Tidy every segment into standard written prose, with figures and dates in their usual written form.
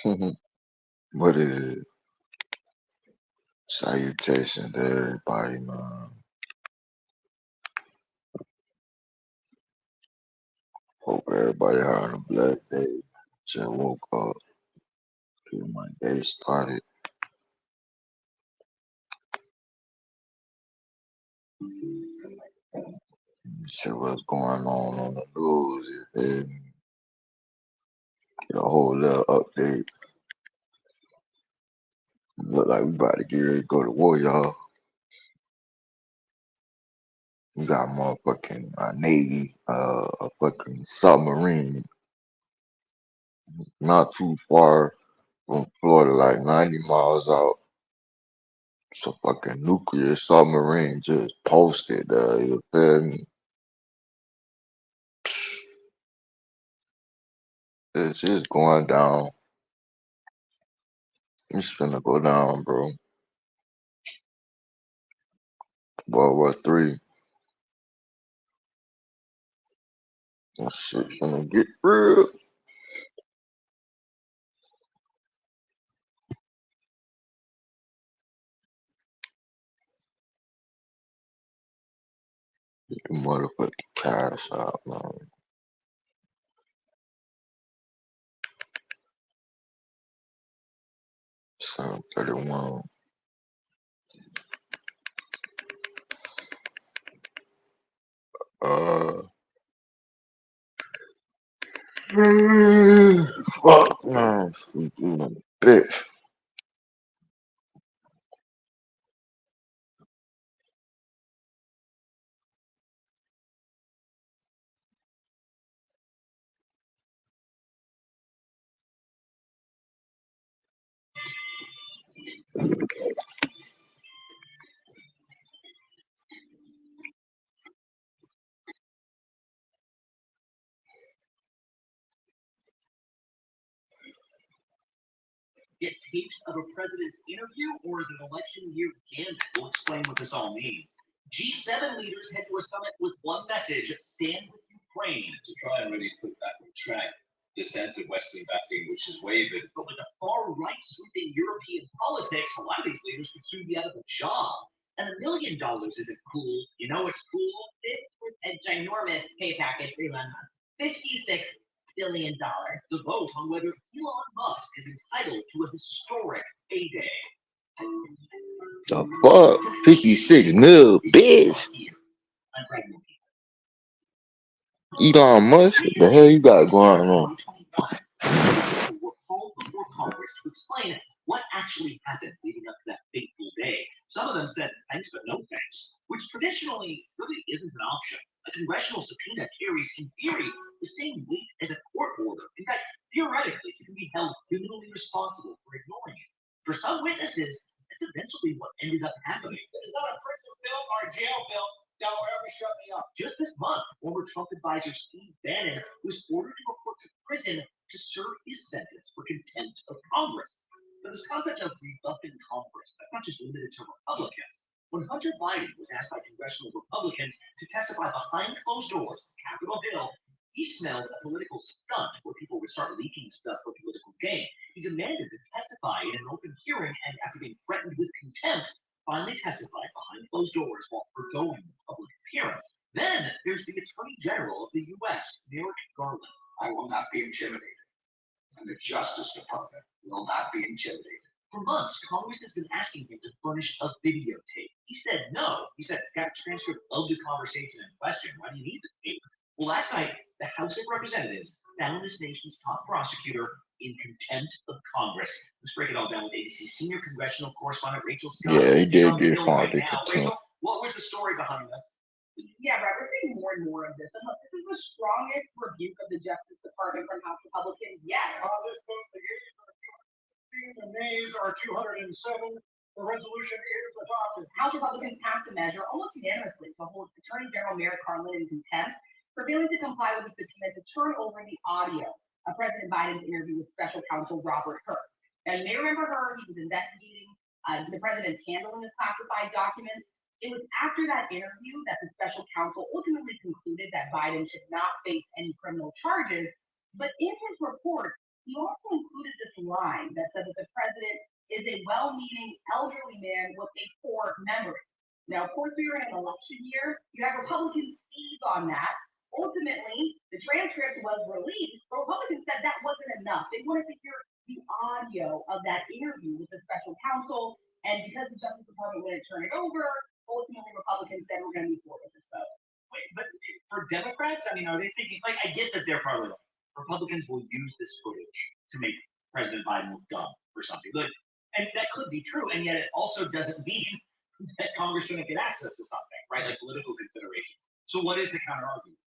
What it is? Salutation to everybody, man. Hope everybody having a blessed day. Just woke up, get my day started. See what's going on the news. You feel me? Get a whole little update. Look like we about to get ready to go to war, y'all. We got motherfucking Navy, a fucking submarine not too far from Florida, like 90 miles out. It's a fucking nuclear submarine just posted, you feel me? It's just going down. It's finna go down, bro. World War III. That shit finna get real. Get the motherfucking cash out, man. 731. Uh, fuck, man. Bitch. Get tapes of a president's interview, or is it election year gambit? We'll explain what this all means. G7 leaders head to a summit with one message: stand with Ukraine. To try and really put back on track the sense of Western backing, which is wavered. But with the far right sweeping European politics, a lot of these leaders could soon be out of a job. And $1 million isn't cool. You know what's cool? This was a ginormous pay package for Elon Musk. $56 billion. The vote on whether Elon Musk is entitled to a historic payday. The fuck? 56 mil, bitch. I'm Greg Moody. Elon Musk? What the hell you got going on? 2021. Were called before Congress to explain what actually happened leading up to that fateful day. Some of them said thanks but no thanks, which traditionally really isn't an option. A congressional subpoena carries, in theory, the same weight as a court order. In fact, theoretically, you can be held criminally responsible for ignoring it. For some witnesses, that's eventually what ended up happening. It's not a prison bill or a jail bill that will ever shut me up. Just this month, former Trump advisor Steve Bannon was ordered to report to prison to serve his sentence for contempt of Congress. But this concept of rebuffing Congress, that's not just limited to Republicans. When Hunter Biden was asked by congressional Republicans to testify behind closed doors on Capitol Hill, he smelled a political stunt where people would start leaking stuff for political gain. He demanded to testify in an open hearing, and after being threatened with contempt, finally testified behind closed doors while foregoing the public appearance. Then there's the Attorney General of the U.S., Merrick Garland. I will not be intimidated, and the Justice Department will not be intimidated. For months, Congress has been asking him to furnish a videotape. He said no. He said, got a transcript of the conversation in question. Why do you need the tape? Well, last night, the House of Representatives found this nation's top prosecutor in contempt of Congress. Let's break it all down with ABC senior congressional correspondent Rachel Scott. Yeah, he She's did on the get Hill found right in now. contempt. Rachel, what was the story behind this? Yeah, right. We're seeing more and more of this. And look, this is the strongest rebuke of the Justice Department from House Republicans yet. This vote, the yeas are 216, the nays are 207. The resolution is adopted. House Republicans passed a measure almost unanimously to hold Attorney General Merrick Garland in contempt for failing to comply with the subpoena to turn over the audio of President Biden's interview with Special Counsel Robert Hur. Now, you may remember Hur. He was investigating the president's handling of classified documents. It was after that interview that the special counsel ultimately concluded that Biden should not face any criminal charges. But in his report, He also included this line that said that the president is a well-meaning elderly man with a poor memory. Now, of course, we were in an election year. You have Republicans seize on that. Ultimately, the transcript was released, but Republicans said that wasn't enough. They wanted to hear the audio of that interview with the special counsel, and because the Justice Department wouldn't turn it over, ultimately Republicans said we're going to move forward with this vote. Wait, but for Democrats, I mean, are they thinking, like, I get that they're probably like, Republicans will use this footage to make President Biden look dumb or something. But, and that could be true, and yet it also doesn't mean that Congress shouldn't get access to something, right? Like political considerations. So what is the counter argument?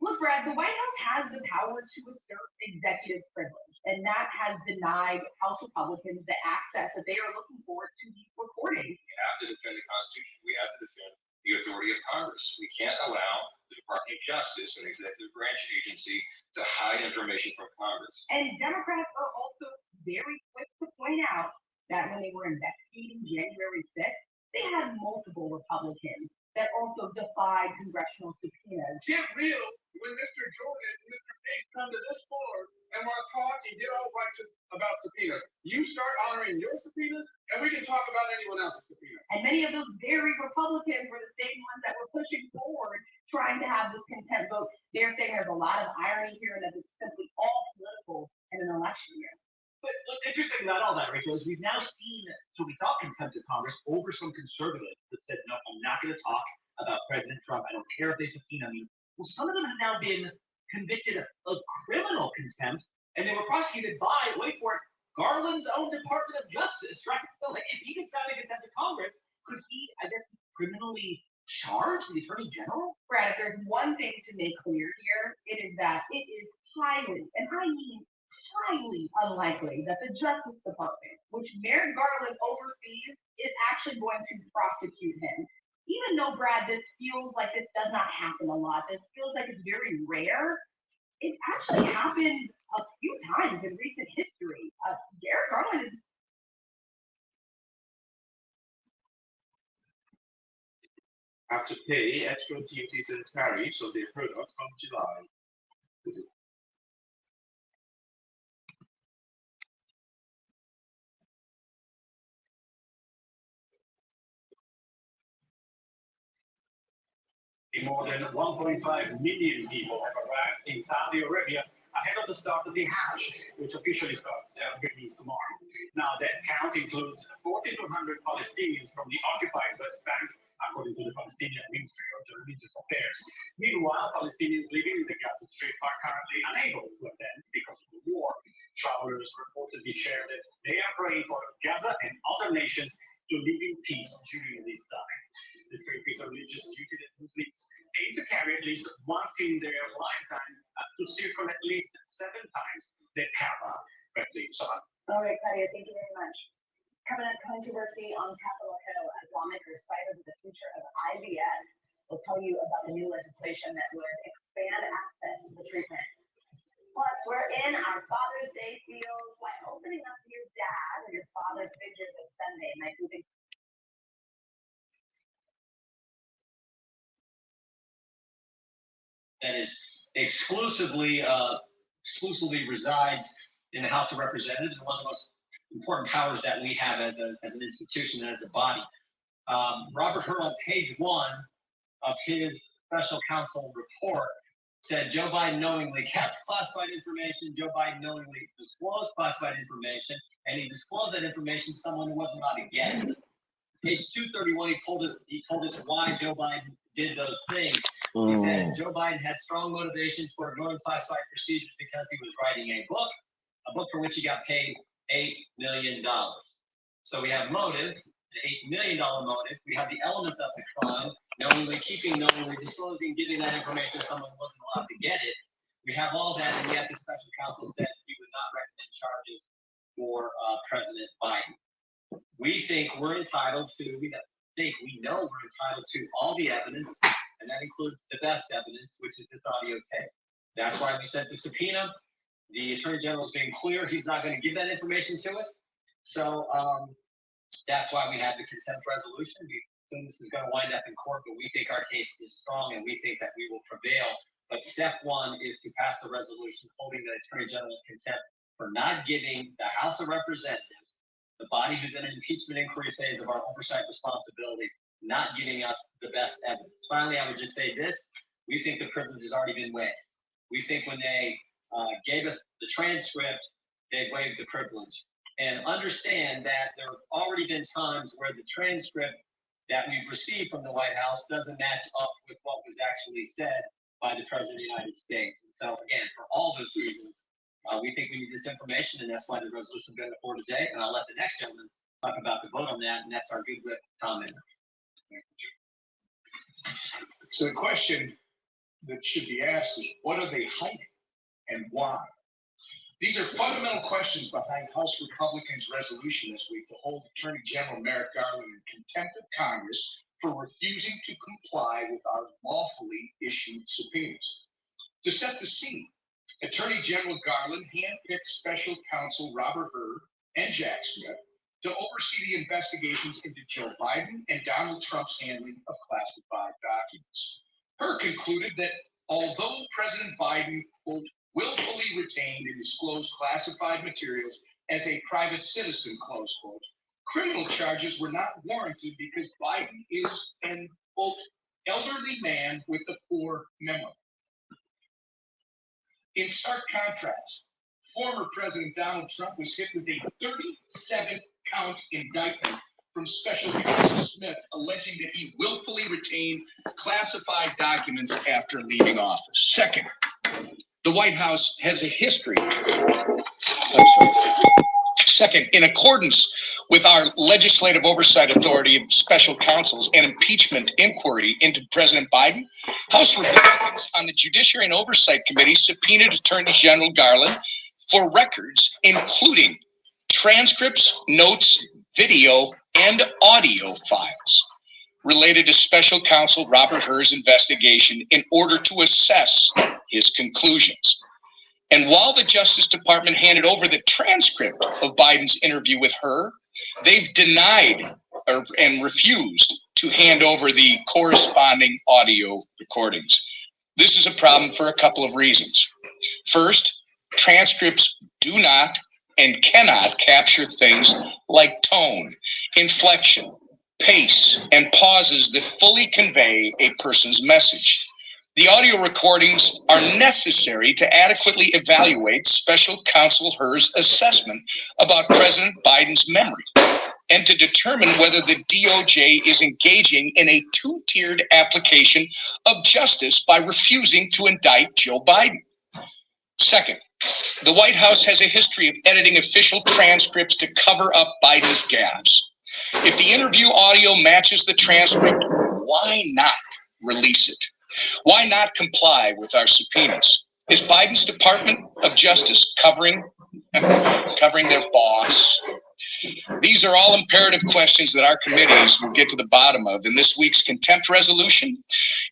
Look, Brad, the White House has the power to assert executive privilege, and that has denied House Republicans the access that they are looking for to these recordings. We have to defend the Constitution. We have to defend the authority of Congress. We can't allow the Department of Justice, an executive branch agency, to hide information from Congress. And Democrats are also very quick to point out that when they were investigating January 6th, they had multiple Republicans that also defied congressional subpoenas. Get real when Mr. Jordan and Mr. Page come to this floor and want to talk and get all righteous about subpoenas. You start honoring your subpoenas, and we can talk about anyone else's subpoena. And many of those very Republicans were the same ones that were pushing forward, trying to have this contempt vote. They're saying there's a lot of irony here and that this is simply all political in an election year. But what's interesting about all that, Rachel, is we've now seen, so we saw contempt of Congress over some conservatives that said, no, I'm not going to talk about President Trump. I don't care if they subpoena me. Well, some of them have now been convicted of criminal contempt, and they were prosecuted by, wait for it, Garland's own Department of Justice, right? So like, if he gets found in contempt of Congress, could he, I guess, criminally charge the Attorney General? Brad, if there's one thing to make clear here, it is that it is highly, and I mean highly unlikely that the Justice Department, which Merrick Garland oversees, is actually going to prosecute him. Even though, Brad, this feels like this does not happen a lot, this feels like it's very rare, it's actually happened a few times in recent history. Merrick Garland is have to pay extra duties and tariffs on their products from July. More than 1.5 million people have arrived in Saudi Arabia ahead of the start of the Hajj, which officially starts begins tomorrow. Now, that count includes 4,200 Palestinians from the occupied West Bank, according to the Palestinian Ministry of Religious Affairs. Meanwhile, Palestinians living in the Gaza Strip are currently unable to attend because of the war. Travelers reportedly share that they are praying for Gaza and other nations to live in peace during this time. The trip is a religious duty that Muslims aim to carry at least once in their lifetime to circle at least 7 times the Kaaba. Back to you, Salah. All right, Claudia, thank you very much. Coming up, controversy on Capitol Hill as lawmakers fight over the future of IVF. We'll tell you about the new legislation that would expand access to the treatment. Plus, we're in our Father's Day feels like opening up to your dad or your father's figure this Sunday might be the that is exclusively resides in the House of Representatives, and one of the most important powers that we have as an institution and as a body. Robert Hur on page 1 of his special counsel report said Joe Biden knowingly kept classified information, Joe Biden knowingly disclosed classified information, and he disclosed that information to someone who wasn't allowed to get it. Page 231, he told us why Joe Biden did those things. He said Joe Biden had strong motivations for ignoring classified procedures because he was writing a book for which he got paid $8 million. So we have motive, an $8 million motive. We have the elements of the crime, knowingly keeping, knowingly disclosing, giving that information to someone who wasn't allowed to get it. We have all that, and yet the special counsel said he would not recommend charges for President Biden. We think we're entitled to, we know we're entitled to all the evidence, and that includes the best evidence, which is this audio tape. That's why we sent the subpoena. The Attorney General is being clear he's not going to give that information to us. So that's why we have the contempt resolution. We think this is going to wind up in court, but we think our case is strong and we think that we will prevail. But step 1 is to pass the resolution holding the Attorney General in contempt for not giving the House of Representatives, the body who's in an impeachment inquiry phase of our oversight responsibilities, not giving us the best evidence. Finally, I would just say this. We think the privilege has already been waived. We think when they gave us the transcript, they waived the privilege. And understand that there have already been times where the transcript that we've received from the White House doesn't match up with what was actually said by the President of the United States. And so again, for all those reasons, we think we need this information, and that's why the resolution is going to forward today. And I'll let the next gentleman talk about the vote on that, and that's our good whip, Tom Emmer. So the question that should be asked is, what are they hiding and why? These are fundamental questions behind House Republicans' resolution this week to hold Attorney General Merrick Garland in contempt of Congress for refusing to comply with our lawfully issued subpoenas. To set the scene, Attorney General Garland handpicked Special Counsel Robert Hur and Jack Smith to oversee the investigations into Joe Biden and Donald Trump's handling of classified documents. Hur concluded that although President Biden, quote, willfully retained and disclosed classified materials as a private citizen, close quote, criminal charges were not warranted because Biden is an, quote, elderly man with a poor memory. In stark contrast, former President Donald Trump was hit with a 37-count indictment from Special Counsel Smith alleging that he willfully retained classified documents after leaving office. Second, the White House has a history. Second, in accordance with our legislative oversight authority of special counsels and impeachment inquiry into President Biden, House Republicans on the Judiciary and Oversight Committee subpoenaed Attorney General Garland for records, including transcripts, notes, video, and audio files related to Special Counsel Robert Hur's investigation in order to assess his conclusions. And while the Justice Department handed over the transcript of Biden's interview with Hur, they've denied and refused to hand over the corresponding audio recordings. This is a problem for a couple of reasons. First, transcripts do not and cannot capture things like tone, inflection, pace, and pauses that fully convey a person's message. The audio recordings are necessary to adequately evaluate Special Counsel Hur's assessment about President Biden's memory and to determine whether the DOJ is engaging in a two-tiered application of justice by refusing to indict Joe Biden. Second, the White House has a history of editing official transcripts to cover up Biden's gaffes. If the interview audio matches the transcript, why not release it? Why not comply with our subpoenas? Is Biden's Department of Justice covering their boss? These are all imperative questions that our committees will get to the bottom of, and this week's contempt resolution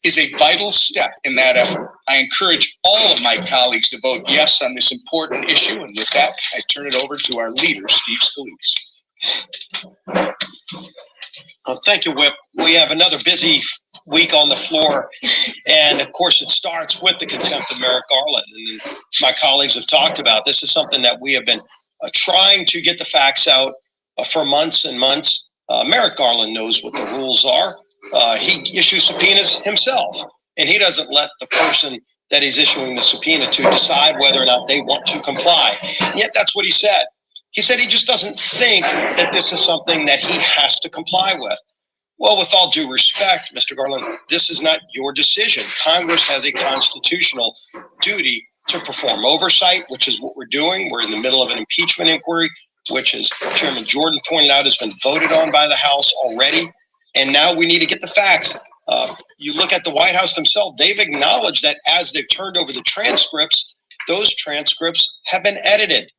is a vital step in that effort. I encourage all of my colleagues to vote yes on this important issue, and with that, I turn it over to our leader, Steve Scalise. Thank you, Whip. We have another busy week on the floor, and of course it starts with the contempt of Merrick Garland. And my colleagues have talked about this. Is something that we have been trying to get the facts out for months and months. Merrick Garland knows what the rules are. He issues subpoenas himself, and he doesn't let the person that he's issuing the subpoena to decide whether or not they want to comply. And yet that's what he said. He said he just doesn't think that this is something that he has to comply with. Well, with all due respect, Mr. Garland, this is not your decision. Congress has a constitutional duty to perform oversight, which is what we're doing. We're in the middle of an impeachment inquiry, which, as Chairman Jordan pointed out, has been voted on by the House already. And now we need to get the facts. You look at the White House themselves, they've acknowledged that as they've turned over the transcripts, those transcripts have been edited.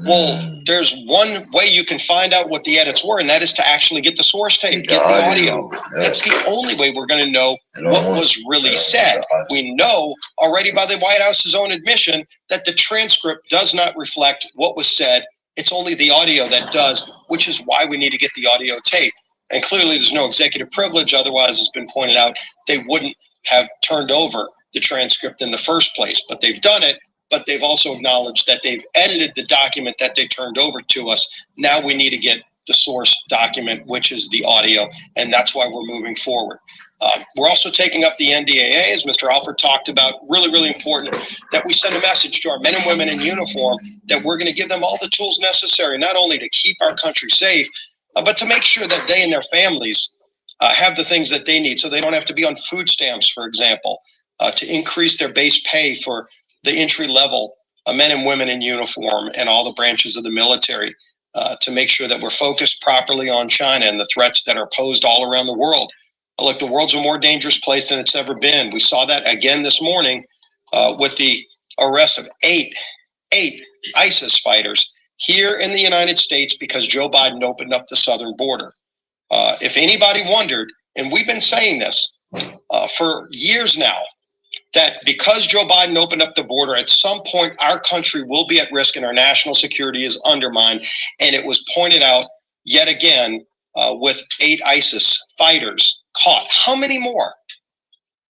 Well, there's one way you can find out what the edits were, and that is to actually get the source tape, get the audio. That's the only way we're going to know what was really said. We know already by the White House's own admission that the transcript does not reflect what was said. It's only the audio that does, which is why we need to get the audio tape. And clearly there's no executive privilege. Otherwise, it's been pointed out, they wouldn't have turned over the transcript in the first place, but they've done it but they've also acknowledged that they've edited the document that they turned over to us. Now we need to get the source document, which is the audio, and that's why we're moving forward. We're also taking up the NDAA, as Mr. Alford talked about. Really, really important that we send a message to our men and women in uniform that we're going to give them all the tools necessary, not only to keep our country safe, but to make sure that they and their families have the things that they need, so they don't have to be on food stamps, for example, to increase their base pay for the entry level men and women in uniform and all the branches of the military, to make sure that we're focused properly on China and the threats that are posed all around the world. Look, the world's a more dangerous place than it's ever been. We saw that again this morning with the arrest of eight ISIS fighters here in the United States because Joe Biden opened up the southern border. If anybody wondered, and we've been saying this for years now, that because Joe Biden opened up the border, at some point our country will be at risk and our national security is undermined. And it was pointed out yet again with 8 ISIS fighters caught. How many more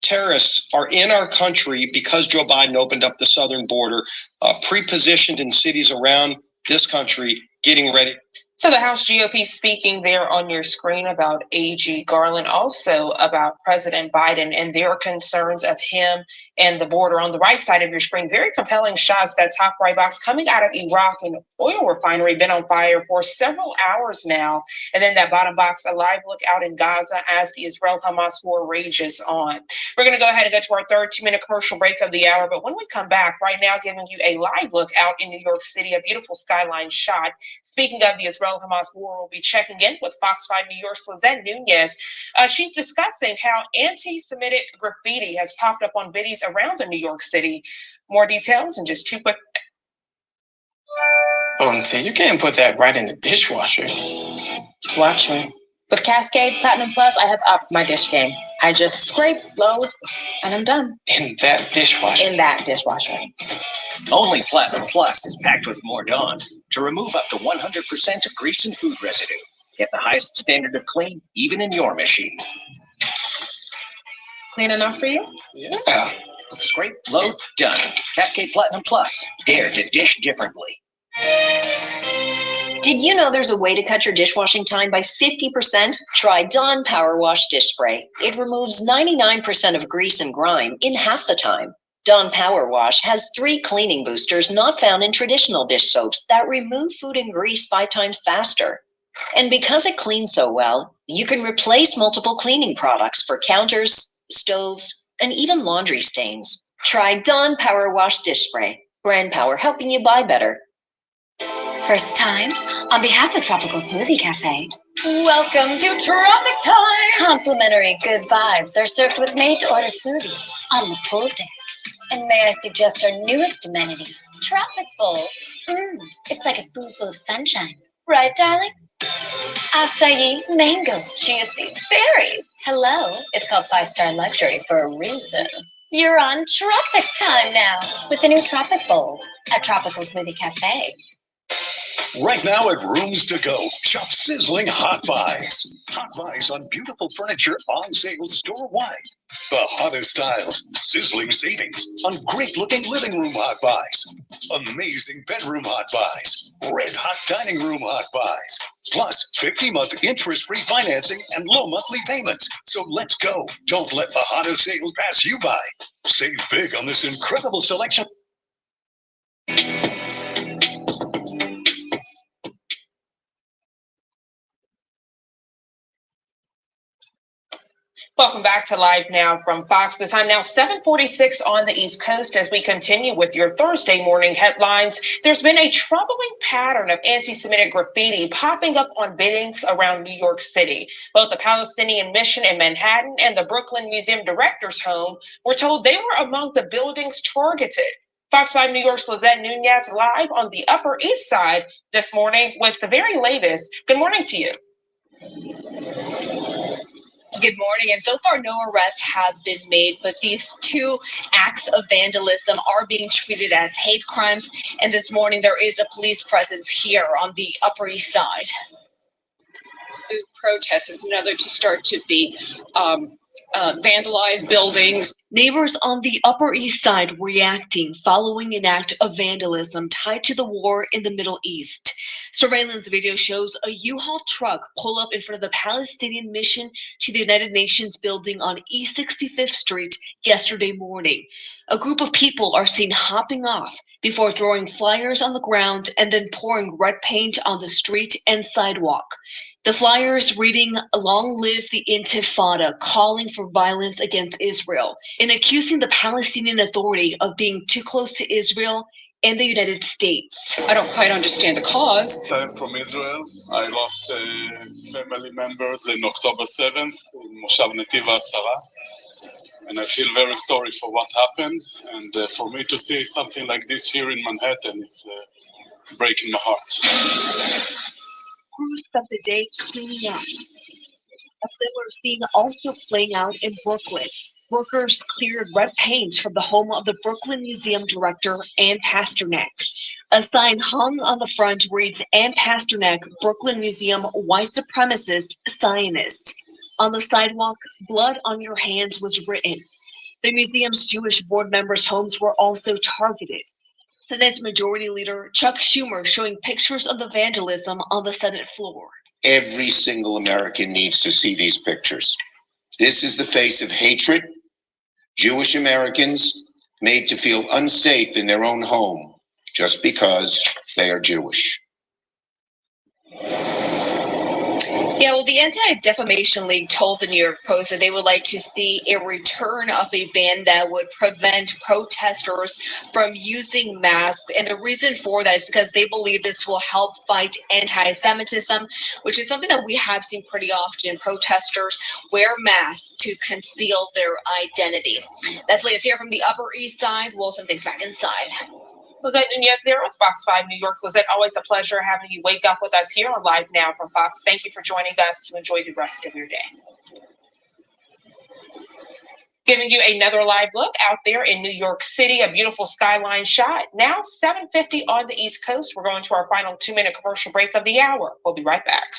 terrorists are in our country because Joe Biden opened up the southern border, pre-positioned in cities around this country, getting ready? So the House GOP speaking there on your screen about AG Garland, also about President Biden and their concerns of him and the border. On the right side of your screen, very compelling shots, that top right box coming out of Iraq, an oil refinery been on fire for several hours now. And then that bottom box, a live look out in Gaza as the Israel-Hamas war rages on. We're going to go ahead and go to our third 2-minute commercial break of the hour. But when we come back, right now giving you a live look out in New York City, a beautiful skyline shot. Speaking of the Israel-Hamas war, we'll be checking in with Fox 5 New York's Lizette Nunez. She's discussing how anti-Semitic graffiti has popped up on biddies around in New York City. More details in just 2 quick. You can't put that right in the dishwasher. Watch me. With Cascade Platinum Plus, I have upped my dish game. I just scrape, load, and I'm done. In that dishwasher? In that dishwasher. Only Platinum Plus is packed with more Dawn to remove up to 100% of grease and food residue. Get the highest standard of clean, even in your machine. Clean enough for you? Yeah. Scrape, load, done. Cascade Platinum Plus. Dare to dish differently. Did you know there's a way to cut your dishwashing time by 50%? Try Dawn Power Wash Dish Spray. It removes 99% of grease and grime in half the time. Dawn Power Wash has 3 cleaning boosters not found in traditional dish soaps that remove food and grease 5 times faster. And because it cleans so well, you can replace multiple cleaning products for counters, stoves, and even laundry stains. Try Dawn Power Wash Dish Spray. Brand power helping you buy better. First time, on behalf of Tropical Smoothie Cafe. Welcome to Tropic Time! Complimentary good vibes are served with made-to-order smoothies on the pool deck. And may I suggest our newest amenity, Tropic Bowl. It's like a spoonful of sunshine. Right, darling? Acai, mangoes, chia seeds, berries. Hello, it's called 5-star luxury for a reason. You're on Tropic Time now with the new Tropic Bowls at Tropical Smoothie Cafe. Right now at Rooms to Go, shop sizzling Hot Buys. Hot Buys on beautiful furniture on sale store-wide. The hottest styles, sizzling savings on great-looking living room Hot Buys. Amazing bedroom Hot Buys. Red-hot dining room Hot Buys. Plus 50-month interest-free financing and low monthly payments. So let's go. Don't let the hottest sales pass you by. Save big on this incredible selection. Welcome back to Live Now from Fox. The time now 7:46 on the East Coast as we continue with your Thursday morning headlines. There's been a troubling pattern of anti-Semitic graffiti popping up on buildings around New York City. Both the Palestinian Mission in Manhattan and the Brooklyn Museum Director's Home were told they were among the buildings targeted. Fox 5 New York's Lizette Nunez live on the Upper East Side this morning with the very latest. Good morning to you. Good morning. And so far, no arrests have been made, but these 2 acts of vandalism are being treated as hate crimes. And this morning, there is a police presence here on the Upper East Side. Protest is another to start to be vandalized buildings. Neighbors on the Upper East Side reacting following an act of vandalism tied to the war in the Middle East. Surveillance video shows a U-Haul truck pull up in front of the Palestinian mission to the United Nations building on East 65th Street yesterday morning. A group of people are seen hopping off before throwing flyers on the ground and then pouring red paint on the street and sidewalk. The flyers reading "Long live the Intifada," calling for violence against Israel and accusing the Palestinian Authority of being too close to Israel and the United States. I don't quite understand the cause. I'm from Israel. I lost family members in October 7th in Moshav Netiv HaAsara. And I feel very sorry for what happened. And for me to see something like this here in Manhattan, it's breaking my heart. Crews spent the day cleaning up. A similar scene also playing out in Brooklyn. Workers cleared red paint from the home of the Brooklyn Museum director, Ann Pasternak. A sign hung on the front reads, "Ann Pasternak, Brooklyn Museum White Supremacist Zionist." On the sidewalk, "Blood on your hands" was written. The museum's Jewish board members' homes were also targeted. Senate Majority Leader Chuck Schumer showing pictures of the vandalism on the Senate floor. Every single American needs to see these pictures. This is the face of hatred. Jewish Americans made to feel unsafe in their own home just because they are Jewish. Yeah, well, the Anti-Defamation League told the New York Post that they would like to see a return of a ban that would prevent protesters from using masks. And the reason for that is because they believe this will help fight anti-Semitism, which is something that we have seen pretty often. Protesters wear masks to conceal their identity. That's latest here from the Upper East Side. Wilson, thanks back inside. Lizette Nunez there with Fox 5 New York. Lizette, always a pleasure having you wake up with us here on Live Now from Fox. Thank you for joining us. To enjoy the rest of your day. Giving you another live look out there in New York City, a beautiful skyline shot. Now 7:50 on the East Coast. We're going to our final 2-minute commercial break of the hour. We'll be right back.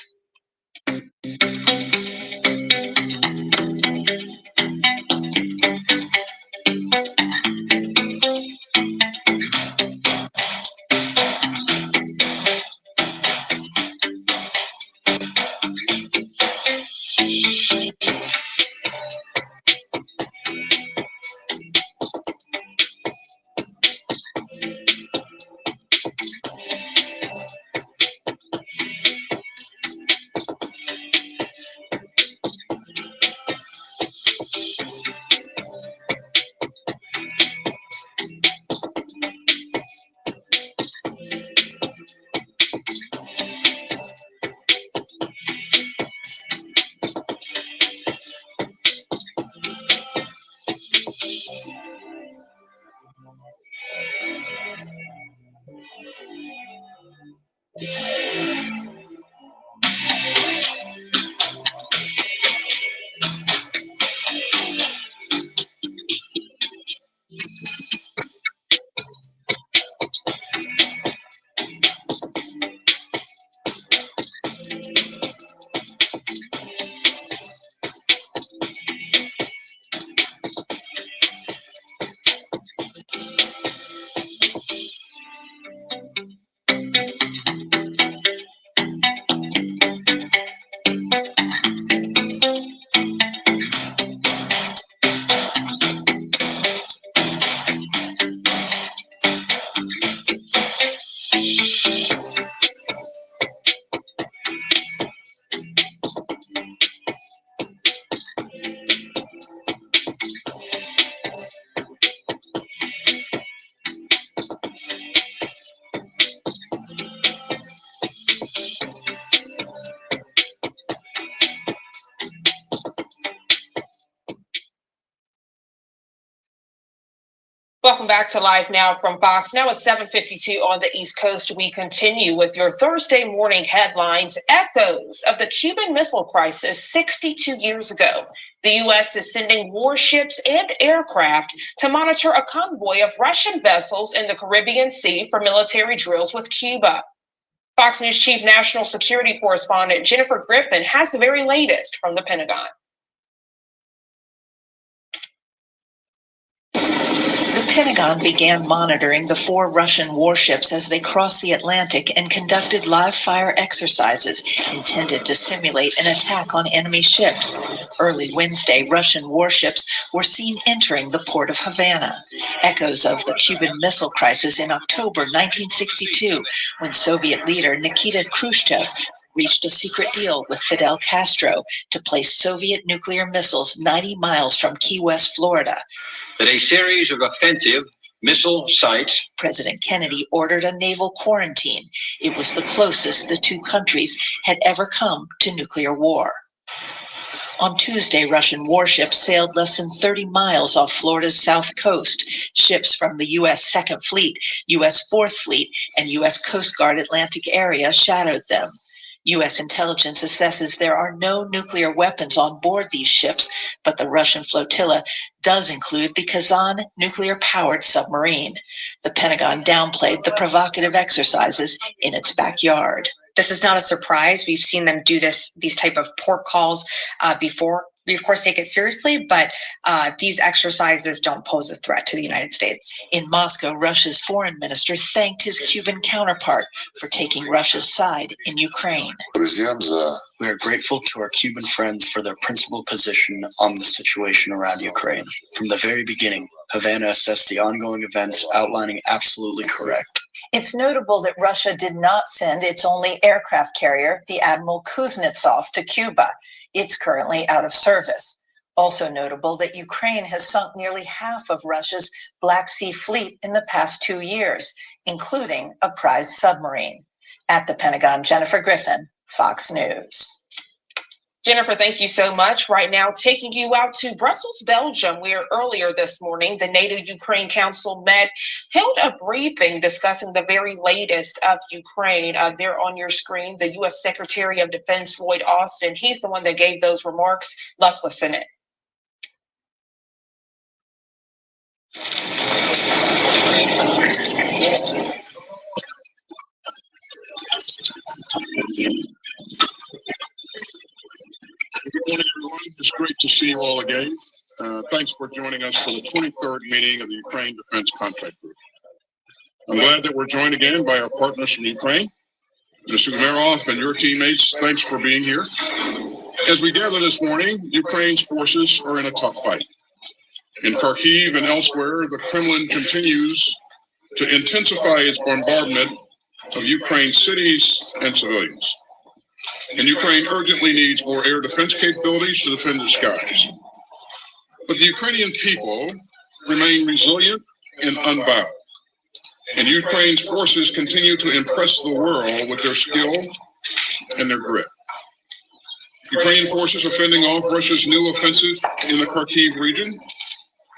Welcome back to Live Now from Fox. Now it's 7:52 on the East Coast. We continue with your Thursday morning headlines. Echoes of the Cuban Missile Crisis 62 years ago. The U.S. is sending warships and aircraft to monitor a convoy of Russian vessels in the Caribbean Sea for military drills with Cuba. Fox News Chief National Security Correspondent Jennifer Griffin has the very latest from the Pentagon. Pentagon began monitoring the 4 Russian warships as they crossed the Atlantic and conducted live-fire exercises intended to simulate an attack on enemy ships. Early Wednesday, Russian warships were seen entering the port of Havana, echoes of the Cuban Missile Crisis in October 1962, when Soviet leader Nikita Khrushchev reached a secret deal with Fidel Castro to place Soviet nuclear missiles 90 miles from Key West, Florida. That a series of offensive missile sites. President Kennedy ordered a naval quarantine. It was the closest the 2 countries had ever come to nuclear war. On Tuesday, Russian warships sailed less than 30 miles off Florida's south coast. Ships from the U.S. Second Fleet, U.S. Fourth Fleet, and U.S. Coast Guard Atlantic area shadowed them. U.S. intelligence assesses there are no nuclear weapons on board these ships, but the Russian flotilla does include the Kazan nuclear-powered submarine. The Pentagon downplayed the provocative exercises in its backyard. This is not a surprise. We've seen them do these type of port calls before. We, of course, take it seriously, but these exercises don't pose a threat to the United States. In Moscow, Russia's foreign minister thanked his Cuban counterpart for taking Russia's side in Ukraine. We are grateful to our Cuban friends for their principled position on the situation around Ukraine. From the very beginning, Havana assessed the ongoing events, outlining absolutely correct. It's notable that Russia did not send its only aircraft carrier, the Admiral Kuznetsov, to Cuba. It's currently out of service. Also notable that Ukraine has sunk nearly half of Russia's Black Sea fleet in the past 2 years, including a prize submarine. At the Pentagon, Jennifer Griffin, Fox News. Jennifer, thank you so much. Right now, taking you out to Brussels, Belgium, where earlier this morning, the NATO-Ukraine Council held a briefing discussing the very latest of Ukraine. There on your screen, the U.S. Secretary of Defense, Lloyd Austin, he's the one that gave those remarks. Let's listen in. Good morning, everyone. It's great to see you all again. Thanks for joining us for the 23rd meeting of the Ukraine Defense Contact Group. I'm glad that we're joined again by our partners from Ukraine. Mr. Umerov and your teammates, thanks for being here. As we gather this morning, Ukraine's forces are in a tough fight. In Kharkiv and elsewhere, the Kremlin continues to intensify its bombardment of Ukraine's cities and civilians. And Ukraine urgently needs more air defense capabilities to defend its skies. But the Ukrainian people remain resilient and unbowed. And Ukraine's forces continue to impress the world with their skill and their grit. Ukrainian forces are fending off Russia's new offensive in the Kharkiv region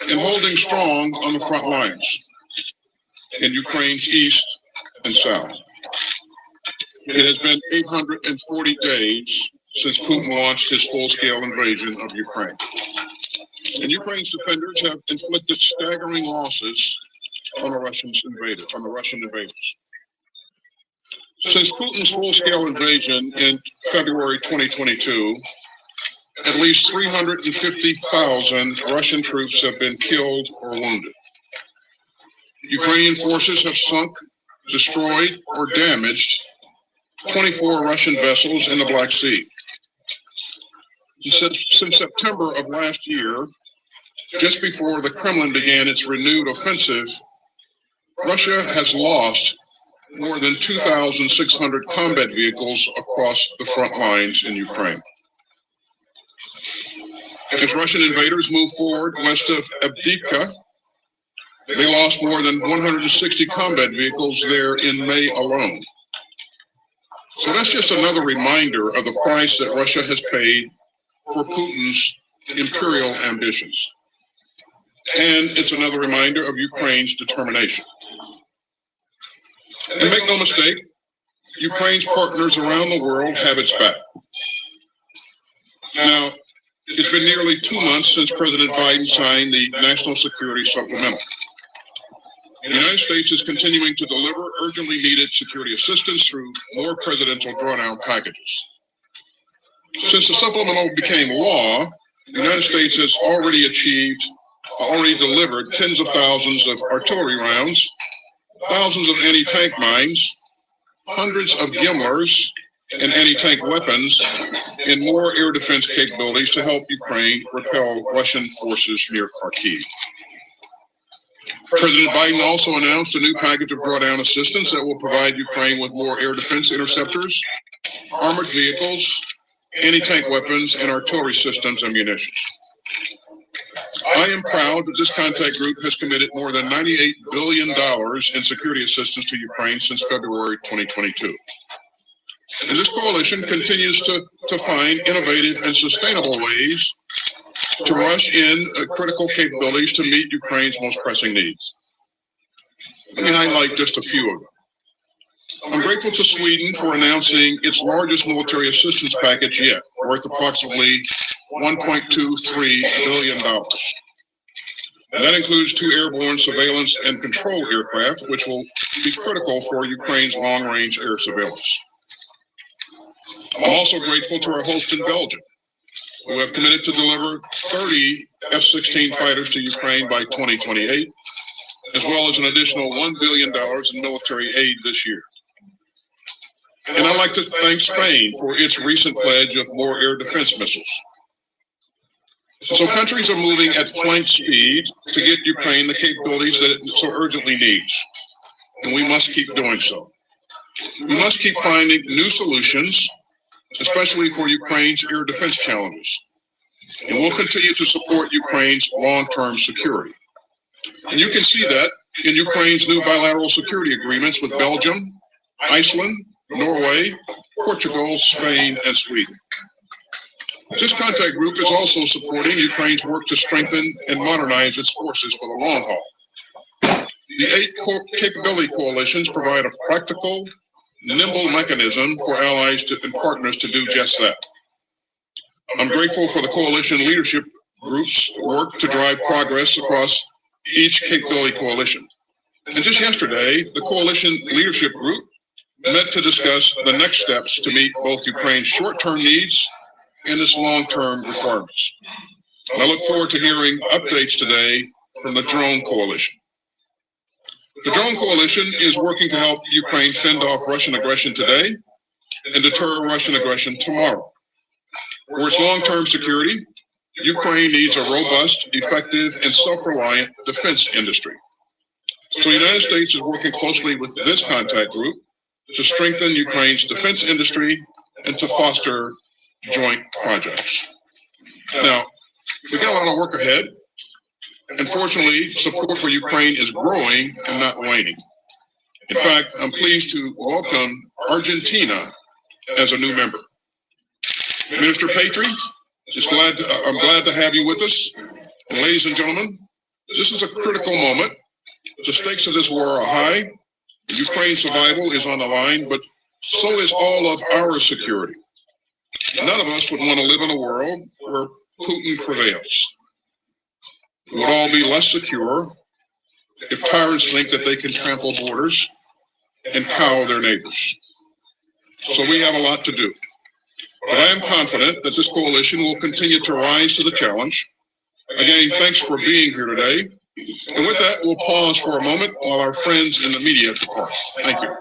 and holding strong on the front lines in Ukraine's east and south. It has been 840 days since Putin launched his full-scale invasion of Ukraine. And Ukraine's defenders have inflicted staggering losses on the Russian invaders. Since Putin's full-scale invasion in February 2022, at least 350,000 Russian troops have been killed or wounded. Ukrainian forces have sunk, destroyed, or damaged 24 Russian vessels in the Black Sea. Since September of last year, just before the Kremlin began its renewed offensive, Russia has lost more than 2,600 combat vehicles across the front lines in Ukraine. As Russian invaders move forward west of Avdiivka, they lost more than 160 combat vehicles there in May alone. So that's just another reminder of the price that Russia has paid for Putin's imperial ambitions. And it's another reminder of Ukraine's determination. And make no mistake, Ukraine's partners around the world have its back. Now, it's been nearly 2 months since President Biden signed the National Security Supplemental. The United States is continuing to deliver urgently needed security assistance through more presidential drawdown packages. Since the supplemental became law, the United States has already achieved already delivered tens of thousands of artillery rounds, thousands of anti-tank mines, hundreds of GMLRS and anti-tank weapons, and more air defense capabilities to help Ukraine repel Russian forces near Kharkiv. President Biden also announced a new package of drawdown assistance that will provide Ukraine with more air defense interceptors, armored vehicles, anti-tank weapons, and artillery systems and munitions. I am proud that this contact group has committed more than $98 billion in security assistance to Ukraine since February 2022. And this coalition continues to find innovative and sustainable ways to rush in critical capabilities to meet Ukraine's most pressing needs. Let me highlight just a few of them. I'm grateful to Sweden for announcing its largest military assistance package yet, worth approximately $1.23 billion. That includes 2 airborne surveillance and control aircraft, which will be critical for Ukraine's long-range air surveillance. I'm also grateful to our host in Belgium, who have committed to deliver 30 F-16 fighters to Ukraine by 2028, as well as an additional $1 billion in military aid this year. And I'd like to thank Spain for its recent pledge of more air defense missiles. So countries are moving at flank speed to get Ukraine the capabilities that it so urgently needs, and we must keep doing so. We must keep finding new solutions, especially for Ukraine's air defense challenges, and we'll continue to support Ukraine's long-term security. And you can see that in Ukraine's new bilateral security agreements with Belgium, Iceland, Norway, Portugal, Spain, and Sweden. This contact group is also supporting Ukraine's work to strengthen and modernize its forces for the long haul. The 8 capability coalitions provide a practical, nimble mechanism for allies and partners to do just that. I'm grateful for the coalition leadership group's work to drive progress across each capability coalition. And just yesterday, the coalition leadership group met to discuss the next steps to meet both Ukraine's short-term needs and its long-term requirements. And I look forward to hearing updates today from the Drone Coalition. The Drone Coalition is working to help Ukraine fend off Russian aggression today and deter Russian aggression tomorrow. For its long-term security, Ukraine needs a robust, effective, and self-reliant defense industry. So the United States is working closely with this contact group to strengthen Ukraine's defense industry and to foster joint projects. Now, we got a lot of work ahead, and fortunately, support for Ukraine is growing and not waning. In fact, I'm pleased to welcome Argentina as a new member. Minister Patry, I'm glad to have you with us. And ladies and gentlemen, this is a critical moment. The stakes of this war are high. Ukraine's survival is on the line, but so is all of our security. None of us would want to live in a world where Putin prevails. We would all be less secure if tyrants think that they can trample borders and cow their neighbors. So we have a lot to do. But I am confident that this coalition will continue to rise to the challenge. Again, thanks for being here today. And with that, we'll pause for a moment while our friends in the media depart. Thank you.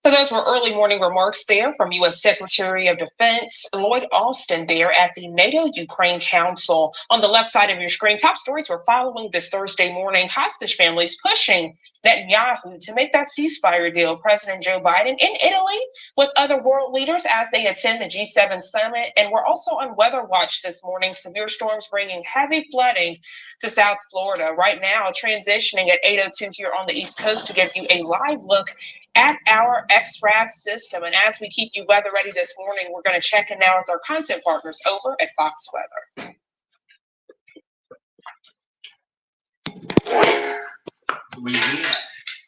So those were early morning remarks there from U.S. Secretary of Defense Lloyd Austin there at the NATO-Ukraine Council. On the left side of your screen, top stories we're following this Thursday morning. Hostage families pushing Netanyahu to make that ceasefire deal. President Joe Biden in Italy with other world leaders as they attend the G7 summit. And we're also on weather watch this morning. Severe storms bringing heavy flooding to South Florida. Right now, transitioning at 8:02 here on the East Coast to give you a live look at our XRAD system. And as we keep you weather ready this morning, we're going to check in now with our content partners over at Fox Weather.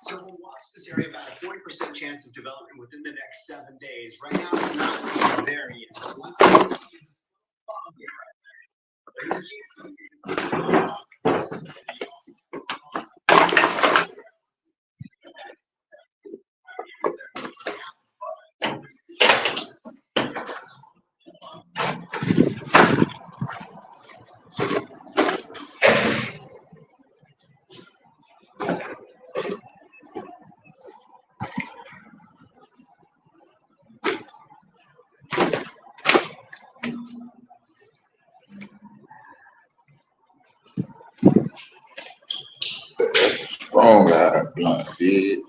So we'll watch this area about a 40% chance of developing within the next 7 days. Right now, it's not there yet. But once Wrong guy, blunt, big.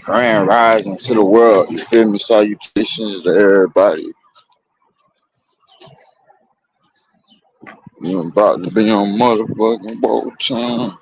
Grand rising to the world, you feel me? Salutations to everybody. You about to be on motherfucking boat time.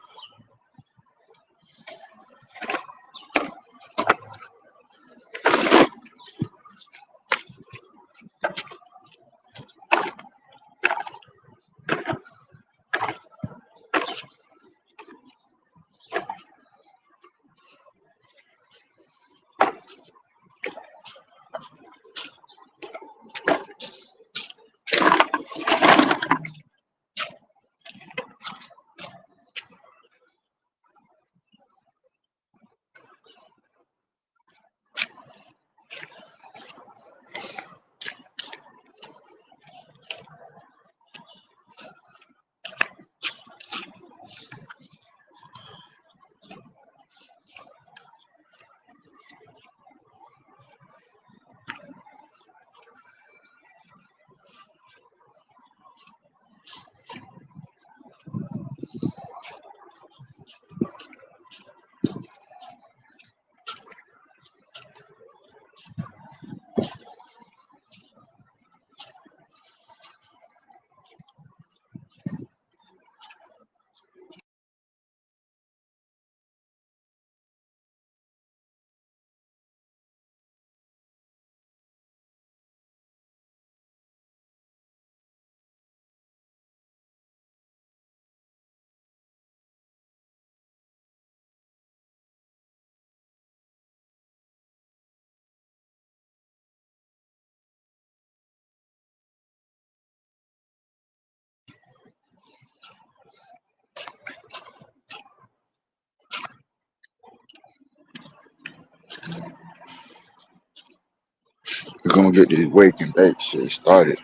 We're gonna get this wake and bake shit started.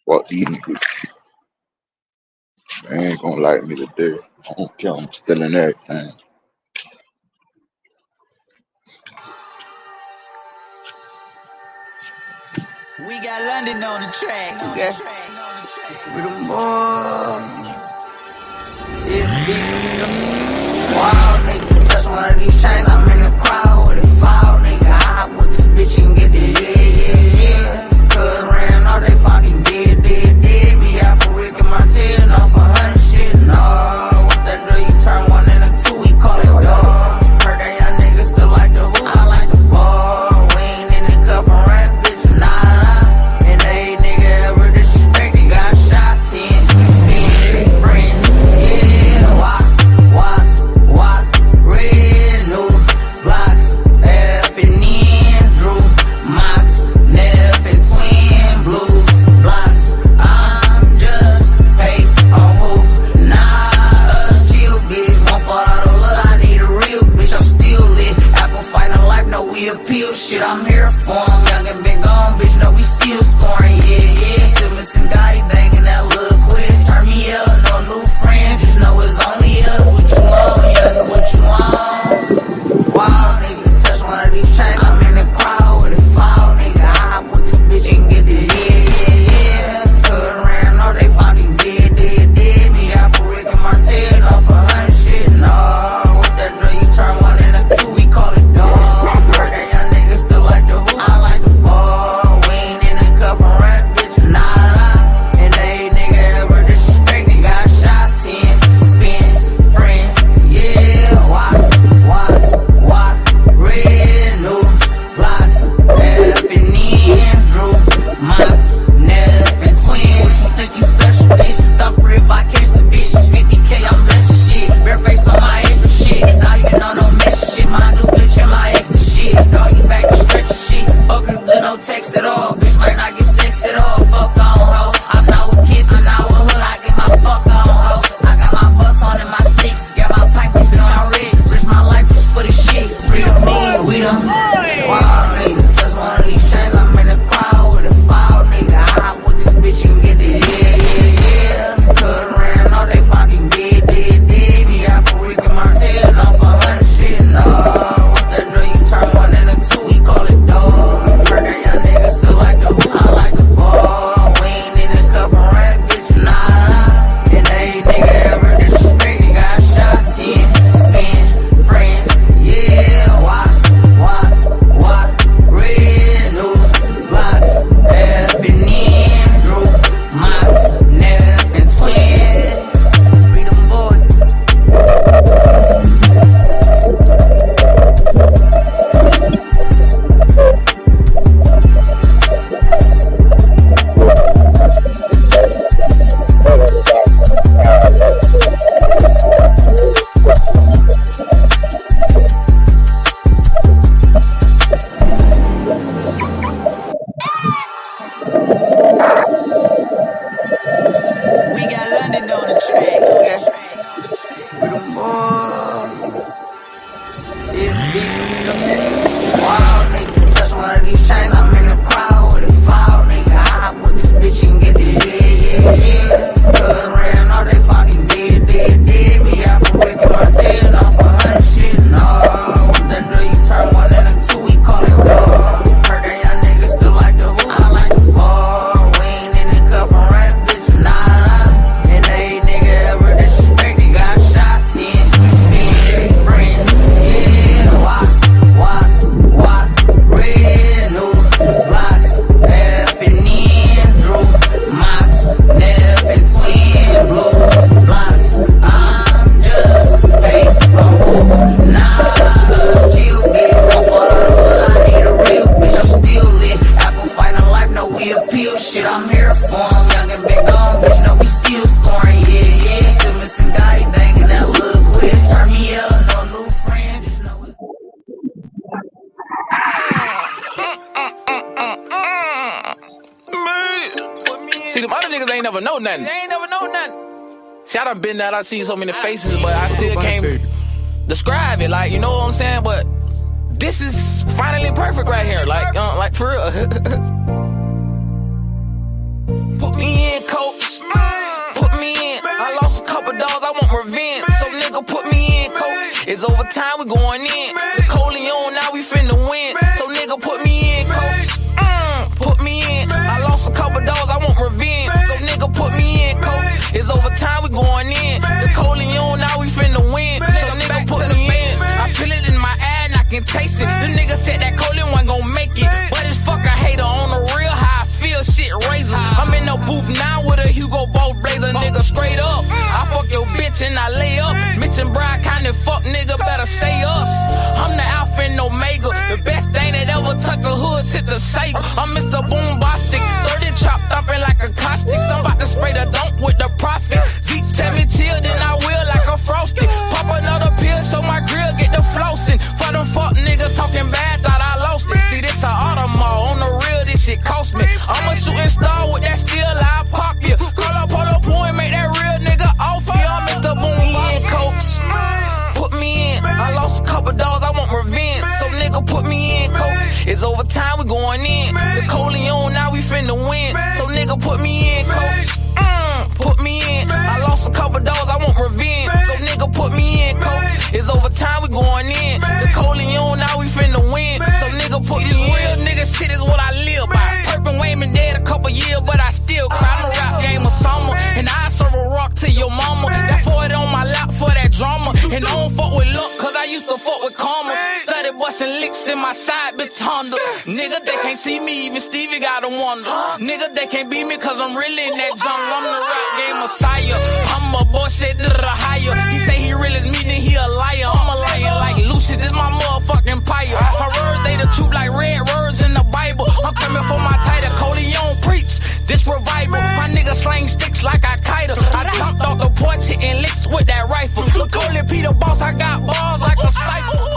What these niggas? They ain't gonna like me today. I don't care, I'm stealing everything. We got London on the track. Yes. With them boys. Wow, nigga, touch one of these chains. I'm in the crowd with a foul, nigga. I hop with this bitch and get the yeah. Cut around, all they found him dead. Me, Apple, Rick, and Martin off 100 shit. No, with that drill, you turn one into two, we call it dog. Heard that young niggas still like the hoop. I like the ball. We ain't in the cuff and rap, bitch, nah. And they nigga ever disrespect, he got shot 10. Spin, friends, yeah, walk, red, new blocks, F and Andrew, Mox, Neff and Twin, Blues, blocks. I'm just paid on who? Nah, us chill, bitch. Won't fall out of love. I need a real bitch. I'm still lit. Apple fighting life, no, we appeal shit. I'm here for him. Young and been gone, bitch. No, we still scoring. Yeah. Still missing God, he banging that little quiz. Turn me up, no new friend. Just know it's only us. What you want, young, what you want? Wild niggas touch one of these chains. I'm in the crowd with a foul, nigga. I hop with this bitch and get the yeah. Cut around, all they found him dead. Me, Apple, Rick, and Martin off 100 shit. No, with that drill, you turn one into two, we call it dog. Heard that young niggas still like the hoop. I like the ball. We ain't in the cuff and rap, bitch, nah. And they nigga ever disrespect, he got shot 10. Spin, friends, yeah, walk, red, new blocks, F and Andrew, Mox, Neff and Twin. What you think you special, bitch? Thumper if I catch the bitch. 50K, I'm blessing shit. Bare face on my extra shit. Not even on no message shit. My new bitch and my extra shit. Call you back to stretch your shit. Fuck her, good, no text at all. Bitch might not get sexed at all. Fuck on, ho. I'm not with kids, I'm not with hood. I get my fuck on, ho. I got my bus on and my sticks. Got my pipe, bitch, been on red. Risk my life just for the shit. Free the me, we them. Wild niggas, touch one of these chains. I'm in the crowd with a foul, nigga. I hop with this bitch and get the yeah. Cut around, all they found him dead. Me, Apple, Rick, and Martin off 100 shit. No, what's that drill? You turn one into two, we call it ain't never know nothing. They ain't never know nothing. See, I done been there, I seen so many faces, but I still can't describe it. Like, you know what I'm saying? But this is finally perfect right here. Like for real. Put me in, coach. Put me in. I lost a couple dogs, I want revenge. So nigga, put me in, coach. It's overtime, we going in. The Coleon, now we finna win. So nigga, put me in, coach. Put me in. I lost a couple dogs, I want revenge. So nigga, put me in, coach. It's overtime, we going in. The Coleon, now we finna win. So nigga, put me in. I feel it in my eye and I can taste it. The nigga said that Coleon wasn't gon' make it. But this fucker hater on the real, how I feel shit razor. I'm in the booth now with a Hugo Boss blazer, nigga, straight up. I fuck your bitch and I lay up. Mitch and Brian kind of fuck nigga, better say us. I'm the Alpha and Omega. The best thing that ever touched the hood, hit the safe. I'm Mr. Boombastic, 30 chopped up in like a caustic. I'm about to spray the dunk with the profit. Zeke tell me chill, then I will like a frosty. Pop another pill so my grill get the flossing. For them fuck niggas talking bad, thought I lost it. See, this a Audemars, on the real, this shit cost me. I'm a shooting star with that steel, I pop you. Call up, pull up, point, make that real nigga off you. I'm Mr. Boombastic, coach. Put me in. I lost a couple dogs, I want revenge. So nigga, put me in, coach. It's overtime, we going in. The Coleon, now we finna win. So nigga, put me in, coach. Put me in. I lost a couple dogs, I want revenge. So nigga, put me in, coach. It's overtime, we going in. The Coleon, now we finna win. So nigga, put me in. Real nigga shit is what I live by. Perp and Wayman dead a couple years, but I still cry. I'm a rap game of summer, and I serve a rock to your mama. That 40 on my lap for that drama. And I don't fuck with luck, cause I used to fuck with karma. Study busting licks in my side, bitch Honda. Nigga, they can't see me, even Stevie gotta wonder. Nigga, they can't beat me cause I'm really in that jungle. I'm the rap game messiah. I'm a boy, shit to the higher. He say he really is me, then he a liar. I'm a liar like Lucy, this my motherfucking pyre. My words, they the truth like red words in the Bible. I'm coming for my title, Coleon preach. This revival, my nigga slang sticks like I kite. I jumped off the porch hitting licks with that rifle. Look, Coley Peter Boss, I got balls like a cypher.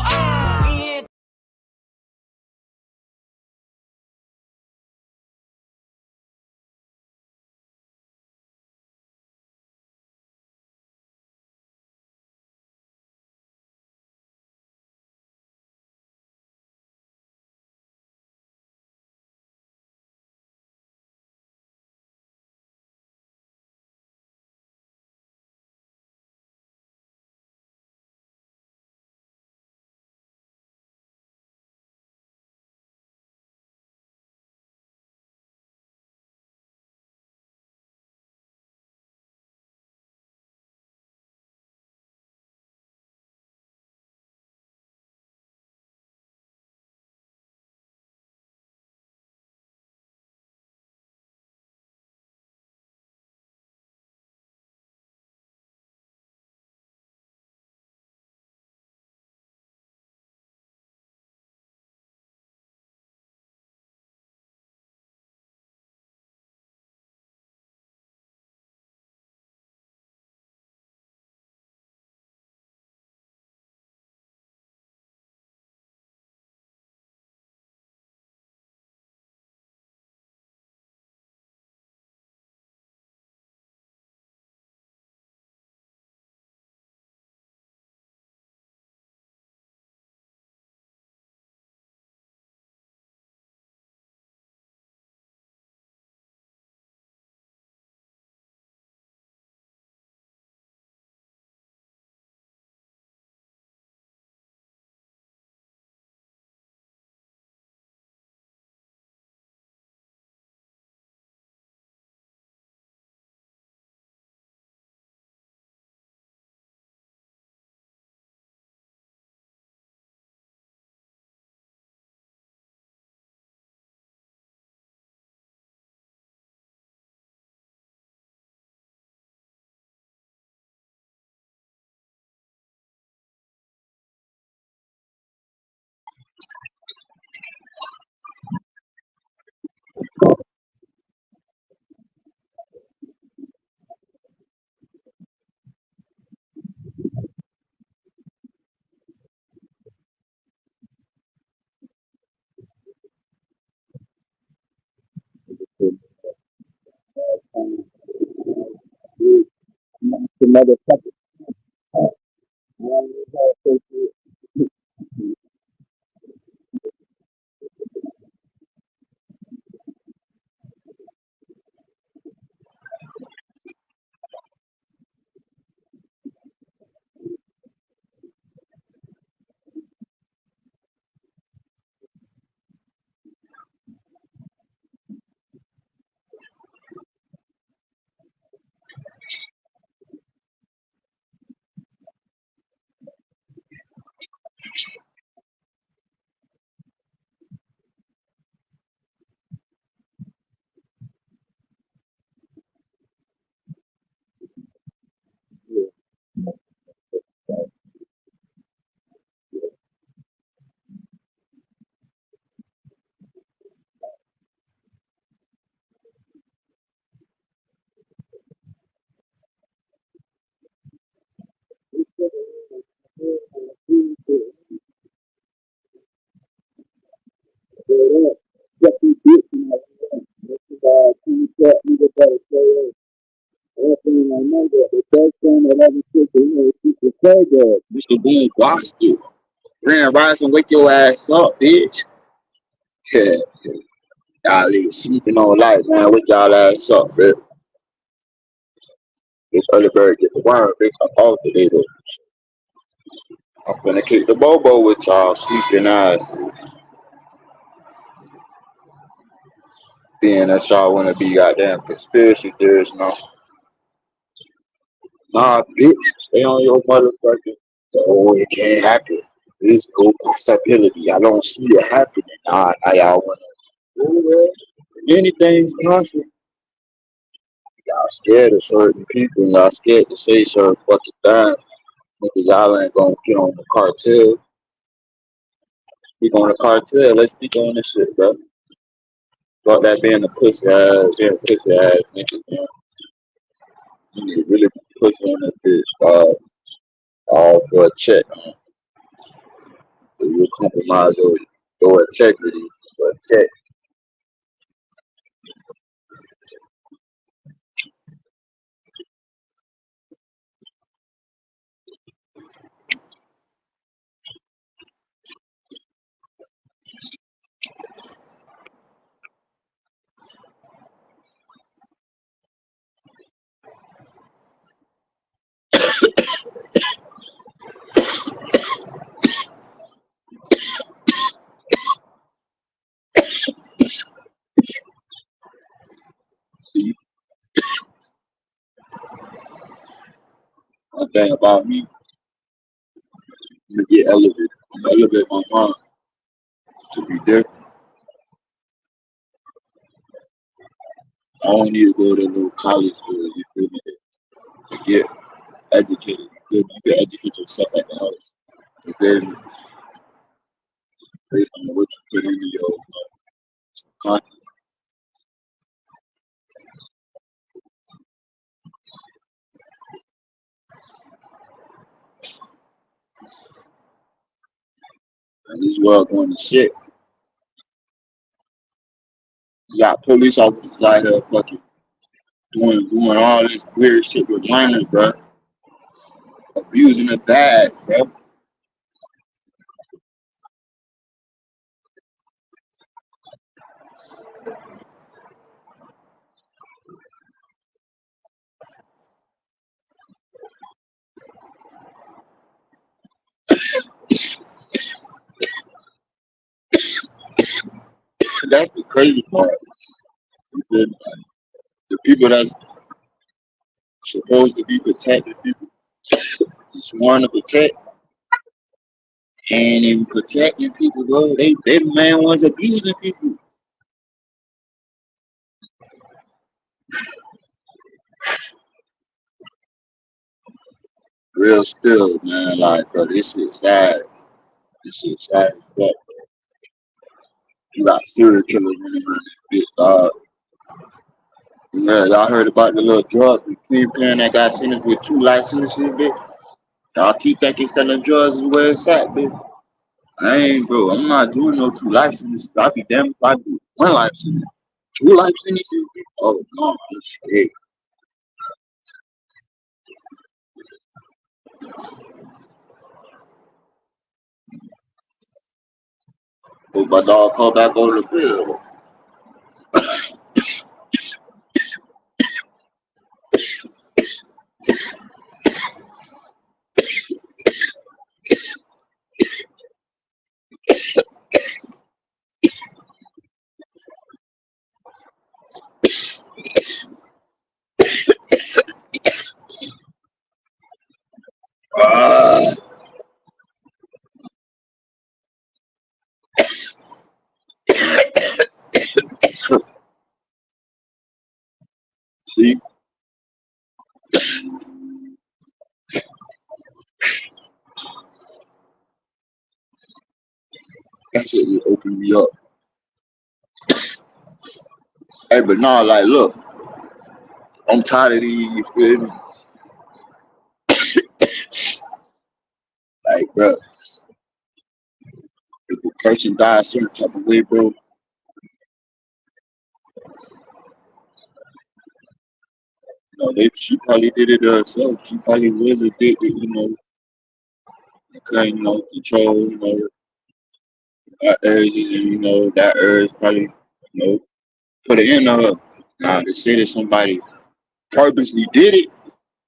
motherfucker. Mr. Boone watched it. Grand Rising, wake your ass up, bitch. Yeah, y'all niggas sleeping on life, man. Wake y'all ass up, bitch. This early bird get the worm, bitch. I'm off today, though. I'm gonna kick the bobo with y'all sleeping ass. Being that y'all wanna be goddamn conspiracy theorists, no. Nah, bitch. Stay on your motherfucking. Oh, it can't happen. There's no possibility. I don't see it happening. Nah, y'all wanna. Anything's possible. Y'all scared of certain people. Y'all scared to say certain fucking things. Because y'all ain't gonna get on the cartel. Speak on the cartel. Let's speak on this shit, bro. Fuck that being a pussy ass nigga, man. You need to really be pussy on this bitch, dog. All for a check, man. So you compromise your integrity for a check. See, one thing about me, I'm gonna get elevated. I'm gonna elevate my mind to be different. I don't need to go to no college you feel me, to get educated. You can educate yourself at the house. You feel me? Based on what you put into your conscious. And this world going to shit. You got police officers out here fucking doing all this weird shit with minors, bro. Abusing the bag, bro. That's the crazy part. The people that's supposed to be protecting people, sworn to protect, and in protecting people, bro, they the main ones abusing people. Real still, man. Like, bro, this shit sad. This shit sad as fuck. You got serial killers running around this bitch, dog. Yeah, y'all heard about the little drug, the kingpin that got sentenced with 2 life sentences, bitch. Y'all keep thinking selling drugs is where it's at, bitch. I ain't, bro. I'm not doing no 2 life sentences. I'll be damned if I do 1 life sentence. 2 life sentences, bitch. Oh no, I'm scared. But my dog called back over the field. See? That shit just opened me up. Hey, but nah, like, look, I'm tired of these, you feel me? Like, bro, if a person dies a certain type of way, bro, she probably did it herself. She probably was addicted, couldn't, control, her urges, and, that urge probably, put it in her. Now, to say that somebody purposely did it,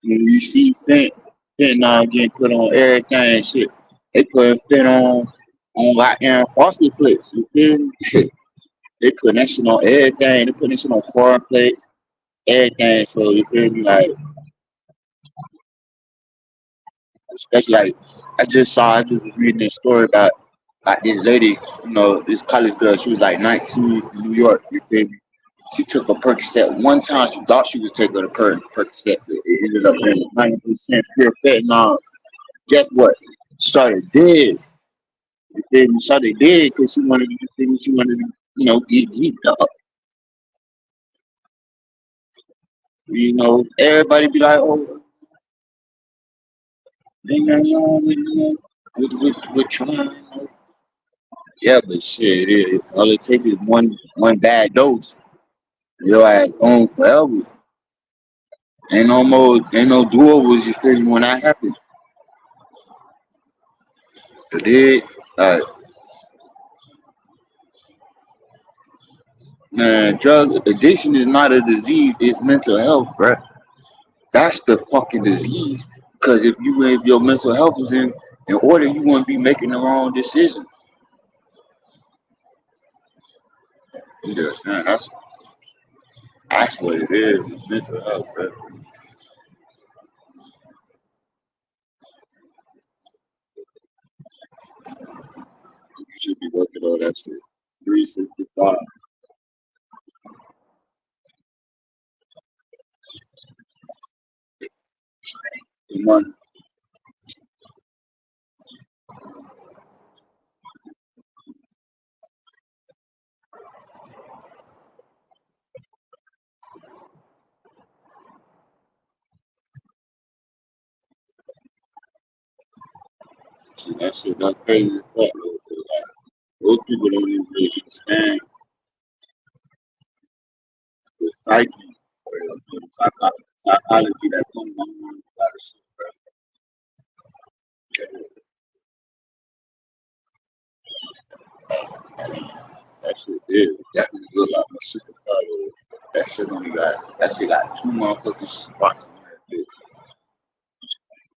when you see fentanyl getting put on everything and shit, they put fentanyl on goddamn frosted flakes, you feel me? They put that shit on everything. They put that shit on corn plates, everything. So, you feel me? Like, especially like I just was reading a story about this lady, this college girl. She was like 19 in New York. You feel me? She took a Percocet one time. She thought she was taking a Percocet. It ended up being 100% pure fentanyl. Guess what? Started dead. You feel me? Started dead because she wanted to, get deep up. Everybody be like, oh, with trying. Yeah, but shit, all it takes is one bad dose. Your ass on forever. Ain't no do-overs, you feel me, when that happens. It is, man, drug addiction is not a disease, it's mental health, bro. That's the fucking disease. Because if your mental health is in order, you wouldn't be making the wrong decision. You understand? That's what it is. It's mental health, bro. You should be working on that shit. 365. Good morning. See, that shit, that's crazy as fuck, though, 'cause, like, those people don't even really understand the psyche or the psychology that comes on with a lot of shit, bro. That shit is definitely look like my sister probably. That shit got 2 motherfucking spots in that bitch.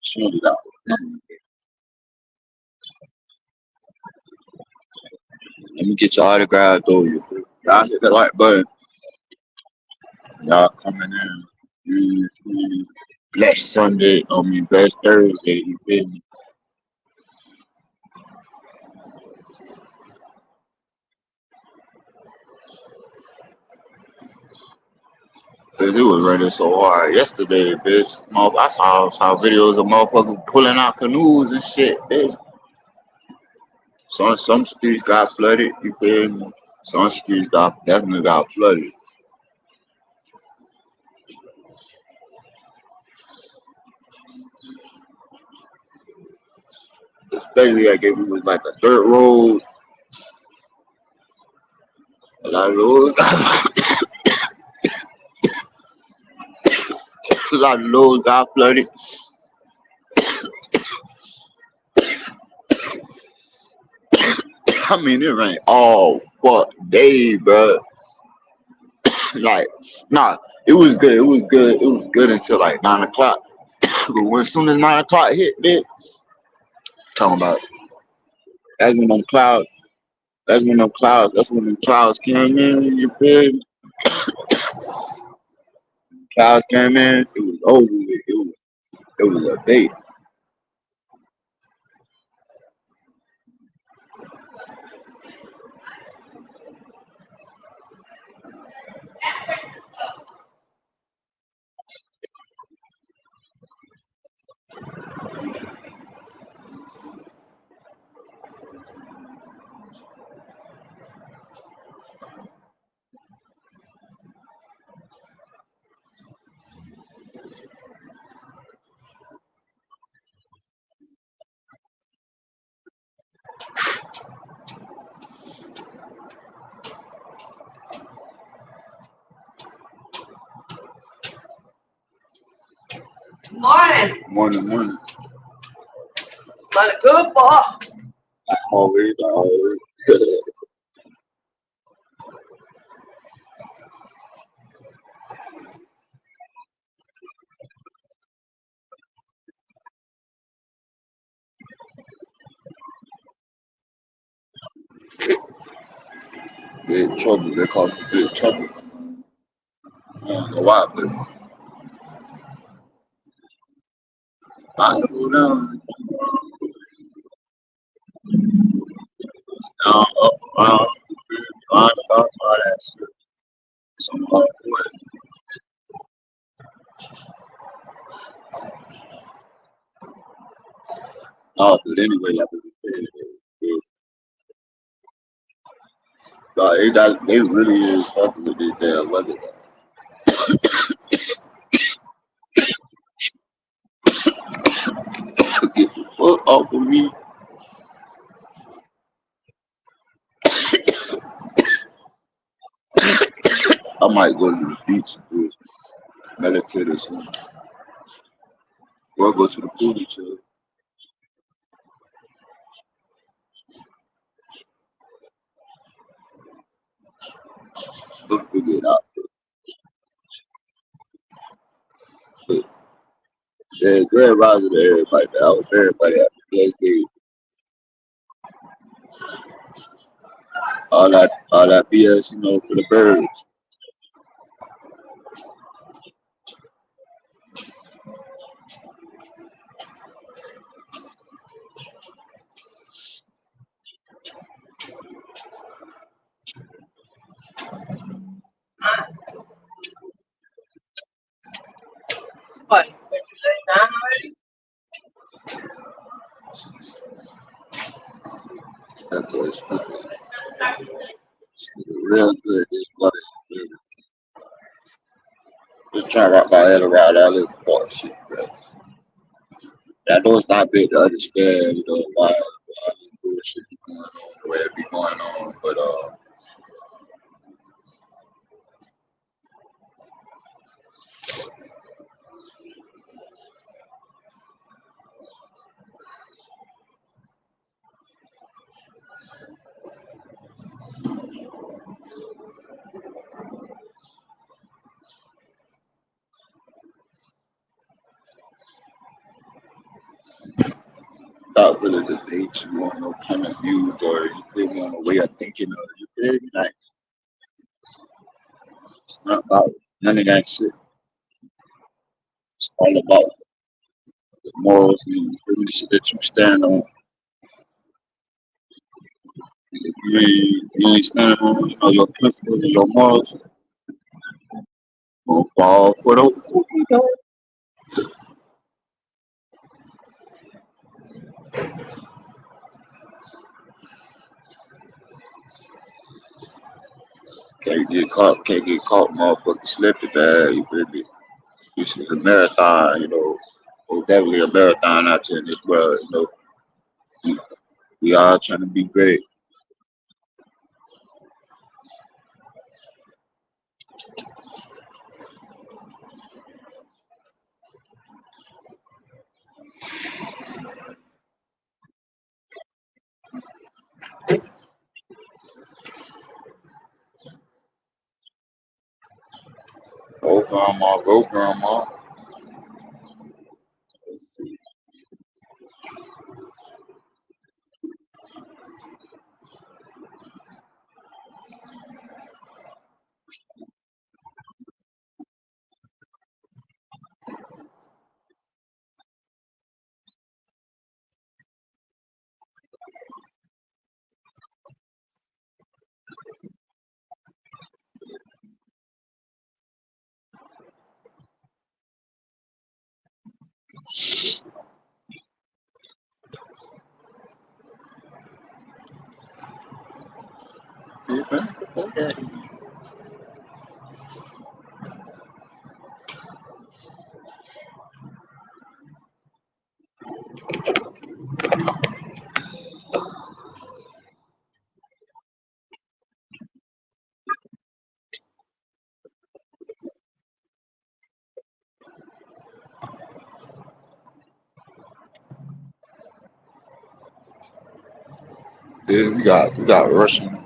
She only got one. Let me get your autograph though. Y'all hit the like button. Y'all coming in. Blessed Sunday. Blessed Thursday. You feel me? Cause it was raining so hard yesterday, bitch. I saw videos of motherfuckers pulling out canoes and shit, bitch. Some streets got flooded, you feel me? Some streets definitely got flooded. Especially like if it was like a dirt road. A lot of roads got flooded. I mean, it rained all fuck day, bro. Like, nah, it was good. It was good. It was good until like 9 o'clock. But when as soon as 9 o'clock hit, bitch, talking about that's when them clouds. That's when them clouds. That's when them clouds came in. You feel me? Clouds came in. It was over with. It was a day. Morning. Morning. Like a good boy. Like always. Big trouble. They call it big trouble. I don't know why, but I go down, up, around, round about all that shit. Some boy. Oh, but anyway, like we said, they really is fucking with this damn weather. Get the fuck off of me. I might go to the beach and do meditate or something. Or go to the pool and chill. We'll figure it out. But yeah, grand rising to everybody. I hope everybody have a blessed day. All that BS, for the birds. What? You laying down already? That boy's stupid. Real good. This bloody just trying to wrap my head around that little bullshit, bro. I know it's not big to understand, why this bullshit be going on the way it be going on, but not really debate you on no kind of views or you feel me on a way of thinking or you feel me like it's not about none of that shit. It's all about the morals and the shit that you stand on. If you ain't standing on, your principles and your morals, gonna fall for those. Can't get caught, motherfucking slipping, man. You feel me? This is a marathon, It's definitely a marathon out here in this world, We all trying to be great. Grandma, go grandma. Let's see. Okay. Yeah, we got Russian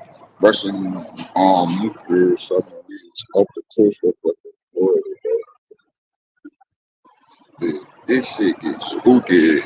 nuclear submarines off the coast of Florida. Yeah, this shit gets spooky.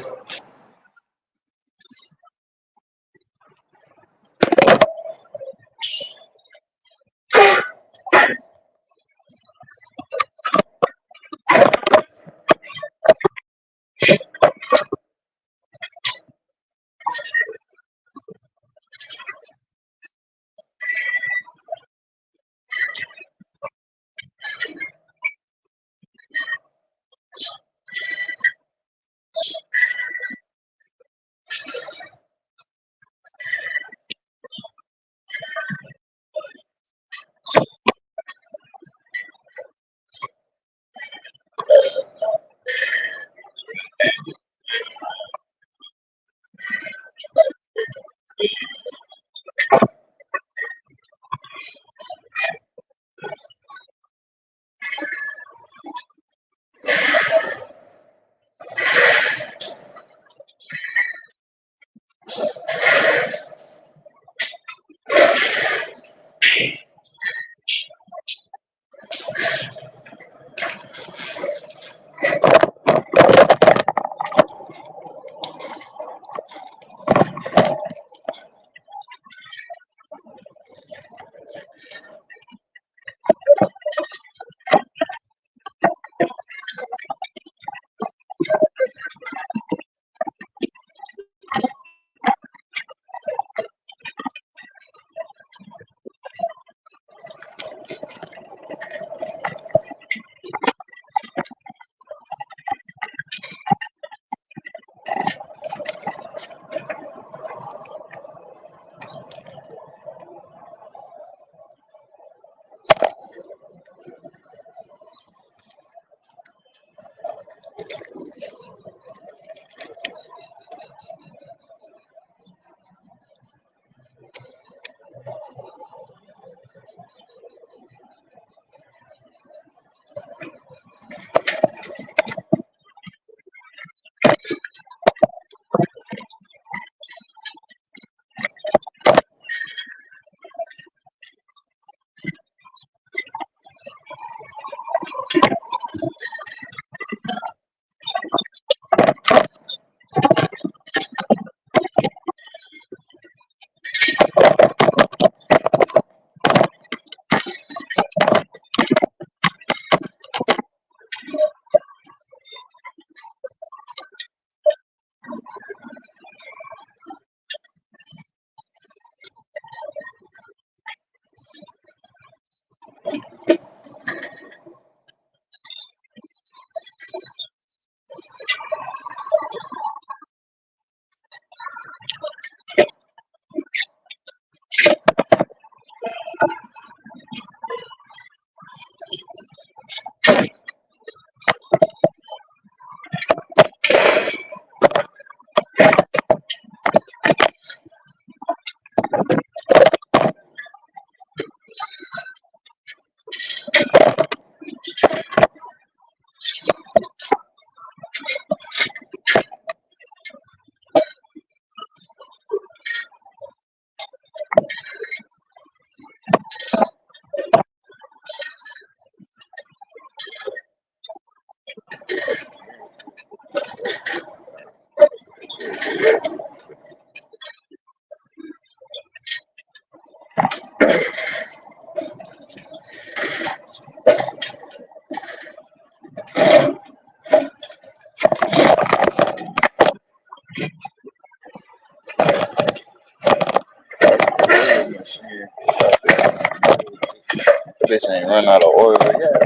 Bitch ain't run out of oil yet.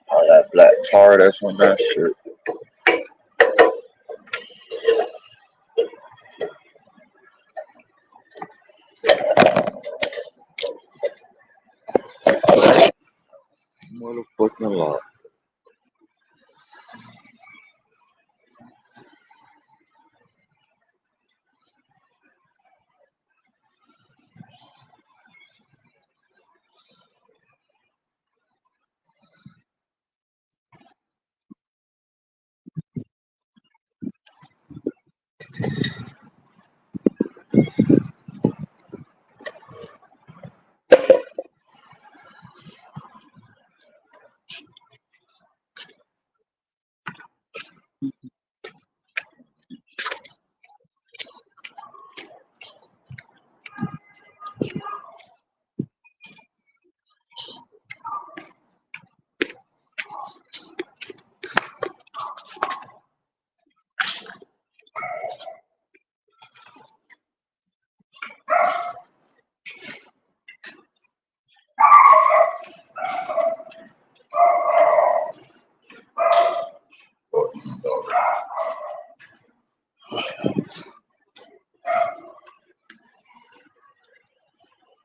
All that black tar that's on that shit. Motherfucking lot.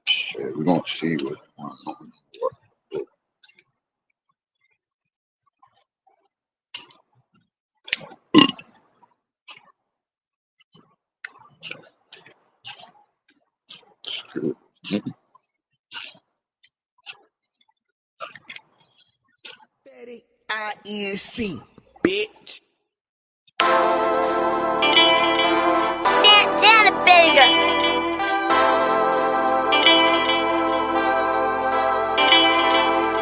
Shit, we're gonna see what's going on. INC, bitch. Santana banger.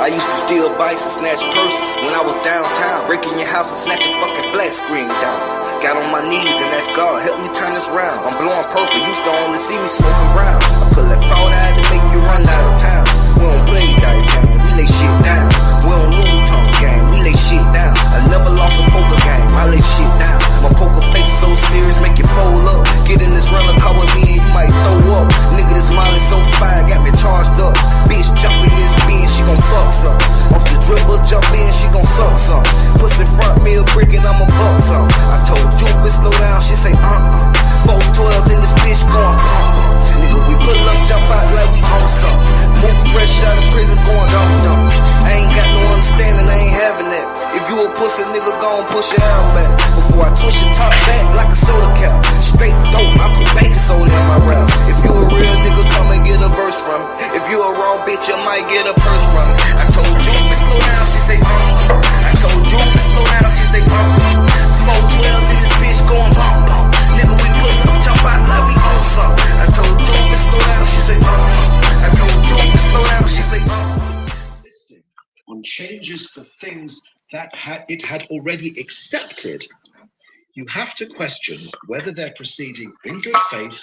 I used to steal bikes and snatch purses when I was downtown, breaking your house and snatching fucking flat screen down. Got on my knees and asked God, help me turn this round. I'm blowing purple, used to only see me smoking brown. I pull that fraud out to make you run out of town. We don't play dice game, we lay shit down. We don't Louis Vuitton game, we lay shit down. I never lost a poker game, I lay shit down. My poker face so serious, make it fold up. Get in this runner car with me and you might throw up. Nigga, this Molly so fire, got me charged up. Bitch jump in this bin, she gon' fuck some. Off the dribble, jump in, she gon' suck some. Pussy front me a brick and I'ma buck some. I told Jupiter slow down, she say 412s in this bitch going Nigga, we pull up, jump out like we own something. Move fresh out of prison going dumb. I ain't got no understanding, I ain't having that. If you a pussy nigga, gon' push your out back. Before I twist your top back like a soda cap. Straight dope, I put baking soda in my rap. If you a real nigga, come and get a verse from me. If you a raw bitch, you might get a purse from me. I told Jupiter slow down, she say I told Jupiter slow down, she say 412s in this bitch going bump. Nigga, we pull up, jump out like we own something. I told Jupiter slow down, she say I told Jupiter slow down, she say on changes for things that it had already accepted, you have to question whether they're proceeding in good faith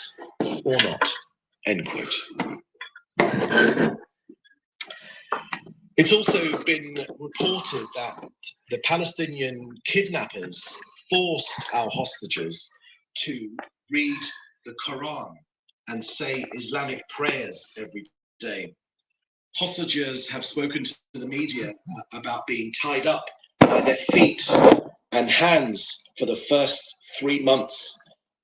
or not. End quote. It's also been reported that the Palestinian kidnappers forced our hostages to read the Quran and say Islamic prayers every day. Hostages have spoken to the media about being tied up by their feet and hands for the first 3 months.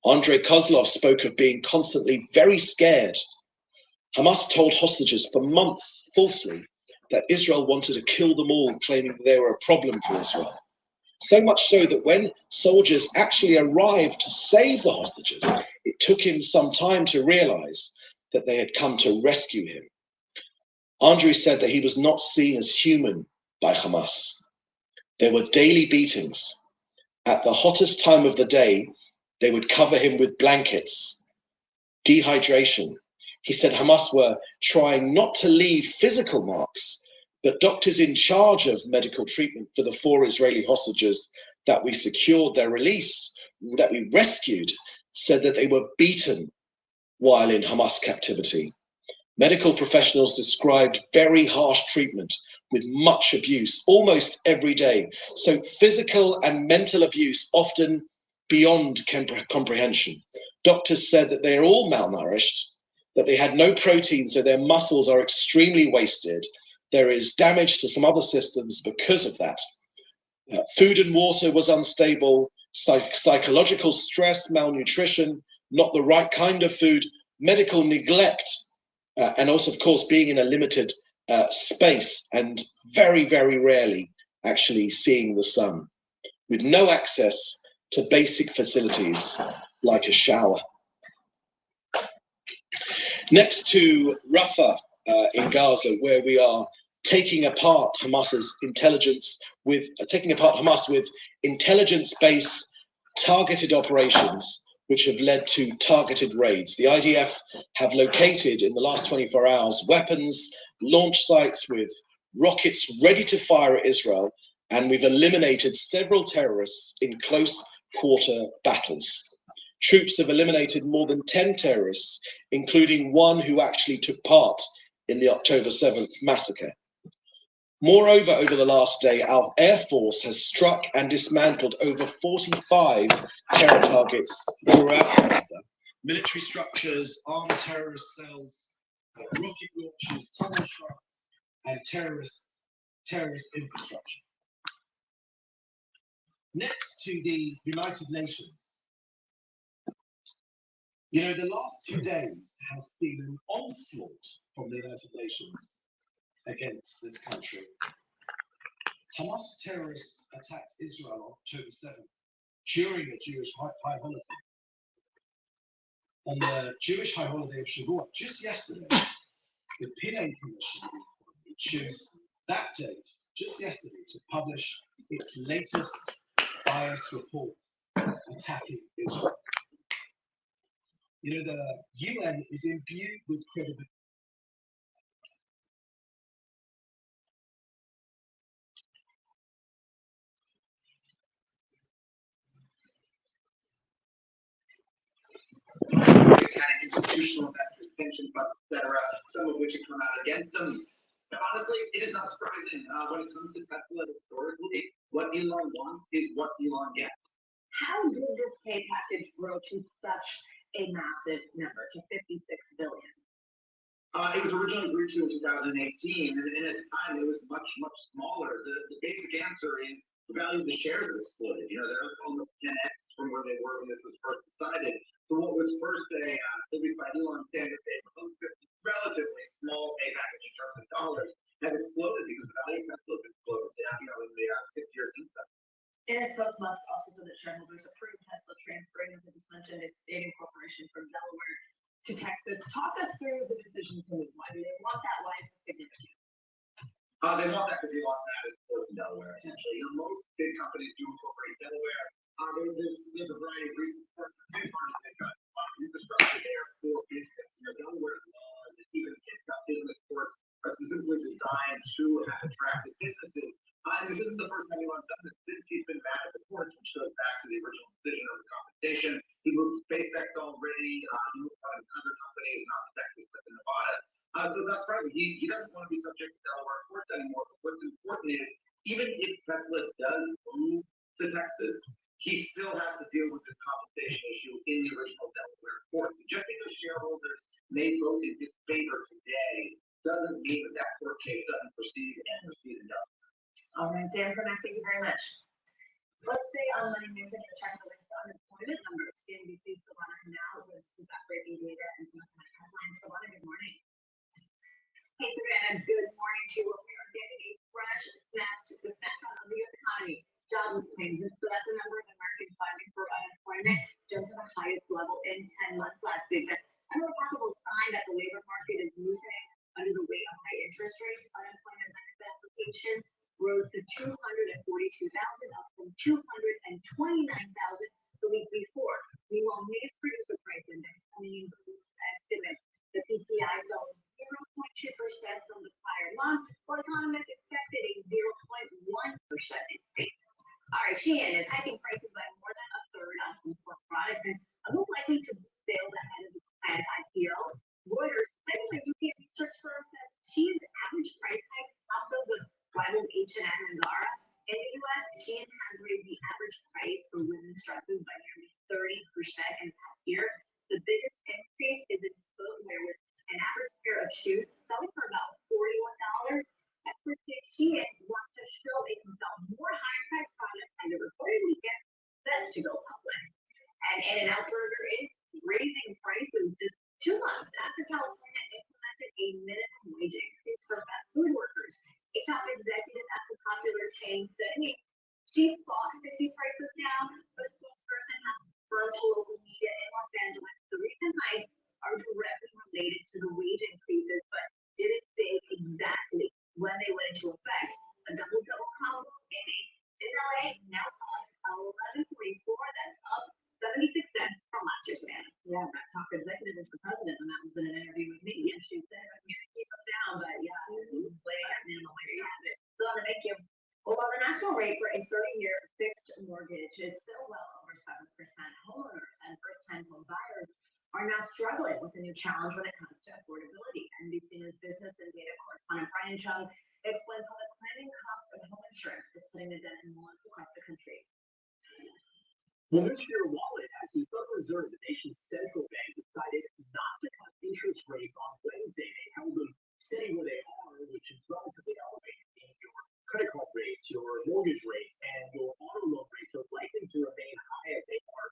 Andrei Kozlov spoke of being constantly very scared. Hamas told hostages for months falsely that Israel wanted to kill them all, claiming that they were a problem for Israel. So much so that when soldiers actually arrived to save the hostages, it took him some time to realize that they had come to rescue him. Andrei said that he was not seen as human by Hamas. There were daily beatings. At the hottest time of the day, they would cover him with blankets. Dehydration. He said Hamas were trying not to leave physical marks, but doctors in charge of medical treatment for the 4 Israeli hostages that we secured their release, that we rescued, said that they were beaten while in Hamas captivity. Medical professionals described very harsh treatment with much abuse almost every day. So physical and mental abuse often beyond comprehension. Doctors said that they are all malnourished, that they had no protein, so their muscles are extremely wasted. There is damage to some other systems because of that. Food and water was unstable, psychological stress, malnutrition, not the right kind of food, medical neglect, and also, of course, being in a limited space and very, very rarely actually seeing the sun, with no access to basic facilities like a shower. Next to Rafah in Gaza, where we are taking apart Hamas's intelligence with Hamas with intelligence-based targeted operations, which have led to targeted raids. The IDF have located in the last 24 hours weapons, launch sites with rockets ready to fire at Israel, and we've eliminated several terrorists in close quarter battles. Troops have eliminated more than 10 terrorists, including one who actually took part in the October 7th massacre. Moreover, over the last day, our Air Force has struck and dismantled over 45 terror targets throughout Gaza. Military structures, armed terrorist cells, rocket launchers, tunnel shafts, and terrorist infrastructure. Next to the United Nations, you know, the last 2 days has seen an onslaught from the United Nations against this country. Hamas terrorists attacked Israel on October 7th during the Jewish high holiday. On the Jewish high holiday of Shavuot, just yesterday, the Pinay Commission chose that date, just yesterday, to publish its latest bias report attacking Israel. You know, the UN is imbued with credibility. Kind of institutional investors, pension funds, etc., some of which have come out against them. But honestly, it is not surprising when it comes to Tesla historically. What Elon wants is what Elon gets. How did this pay package grow to such a massive number, to 56 billion? It was originally agreed to in 2018, and at the time it was much, much smaller. The basic answer is the value of the shares have exploded. You know, they're almost 10x from where they were when this was first decided. So what was first at least by Elon standard, relatively small pay package in terms of dollars, has exploded because the value of Tesla has exploded, you know, in the 6 years since then. And I suppose Musk also said that shareholders approved Tesla transferring, as I just mentioned, its state incorporation from Delaware to Texas. Talk us through the decision to move. Why do they want that? Why is it significant? They want that because Elon that is close to Delaware, essentially. You know, most big companies do incorporate Delaware. There's a variety of reasons for it. They've got a lot of infrastructure there for business. You know, Delaware laws, even it's got business courts are specifically designed to have attractive businesses. And this isn't the first time Elon's done this. Since he's been mad at the courts, which goes back to the original decision of the compensation. He moved SpaceX already. He moved on other companies, not Texas, but in Nevada. So that's right. He doesn't want to be subject to Delaware courts anymore. But what's important is, even if Tesla does move to Texas, he still has to deal with this compensation issue in the original Delaware court. Just because shareholders may vote in his favor today doesn't mean that court case doesn't proceed in Delaware. All right, Dan Burnett, thank you very much. Let's say on Money News, I'm going to check the latest unemployment numbers. CNBC's Savannah now with that breaking data and some economic headlines. Savannah, good morning. Hey, Savannah, good morning to you. We are getting a fresh snapshot of the U.S. economy. Jobless claims, so that's the number of Americans filing for unemployment, jumped to the highest level in 10 months last week. Another possible sign that the labor market is loosening under the weight of high interest rates. Unemployment benefit applications rose to 242,000, up from 229,000 the week before. Meanwhile, May's producer price index coming in from estimates. The CPI fell 0.2% from the prior month, while economists expected a 0.1% increase. All right, Shein is hiking prices by more than a third on some pork products and a move likely to sail ahead of the planned IPO. Reuters, citing a UK research firm, says Shein's average price hikes topped those of rivals H&M and Zara. In the U.S., Shein has raised the average price for women's dresses by nearly 30% in the past year. shoes selling for about $41. Experts say Shein wants to show it can sell more higher priced products and it reportedly gets set to go public. And In-N-Out Burger is raising prices just 2 months after California implemented a minimum wage increase for fast food workers. A top executive at the popular chain said, "Hey, she fought to keep prices down, but a spokesperson has confirmed to local media in Los Angeles the recent hikes are directly related to the wage increases, but didn't say exactly when they went into effect. A double combo in LA now costs $11.44. That's up 76 cents from last year's Savannah." Yeah, that top executive is the president, and that was in an interview with me. And she said, "I'm going to keep them down, but yeah, way at minimum wage." So, thank you. Well, while the national rate for a 30-year fixed mortgage is still well over 7%, homeowners and first-time home buyers are now struggling with a new challenge when it comes to affordability. NBC News business and data correspondent Brian Chung explains how the climbing cost of home insurance is putting a dent in homes across the country. Well, this year, wallet as the Federal Reserve, the nation's central bank, decided not to cut interest rates on Wednesday. They held them steady where they are, which is relatively elevated. Your credit card rates, your mortgage rates, and your auto loan rates are likely to remain high as they are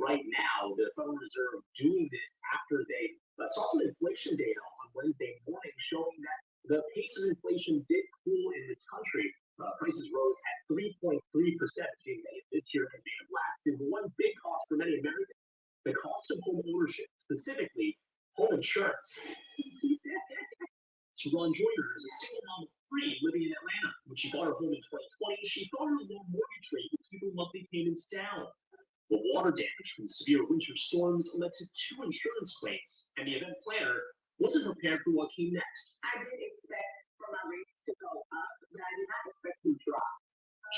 right now. The Federal Reserve doing this after they saw some inflation data on Wednesday morning showing that the pace of inflation did cool in this country. Prices rose at 3.3% between May of this year and May of last. And one big cost for many Americans, the cost of home ownership, specifically home insurance. Ron Joyner is a single mom of 3 living in Atlanta. When she bought her home in 2020, she thought her low mortgage rate would keep her monthly payments down. The water damage from severe winter storms led to 2 insurance claims, and the event planner wasn't prepared for what came next. I did expect for my rates to go up, but I did not expect to drop.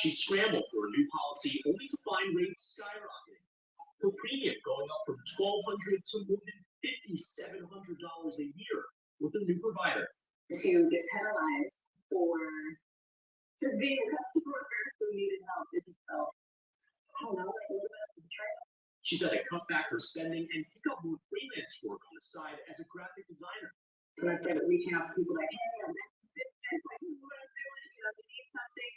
She scrambled for a new policy only to find rates skyrocketing. Her premium going up from $1,200 to more than $5,700 a year with a new provider. To get penalized for just being a customer who needed help. It just felt, I don't know, like a little bit of betrayal. She's had to cut back her spending and pick up more freelance work on the side as a graphic designer. When I started reaching out to people like, "Hey, I'm like, this is what I'm doing, you know, you need something."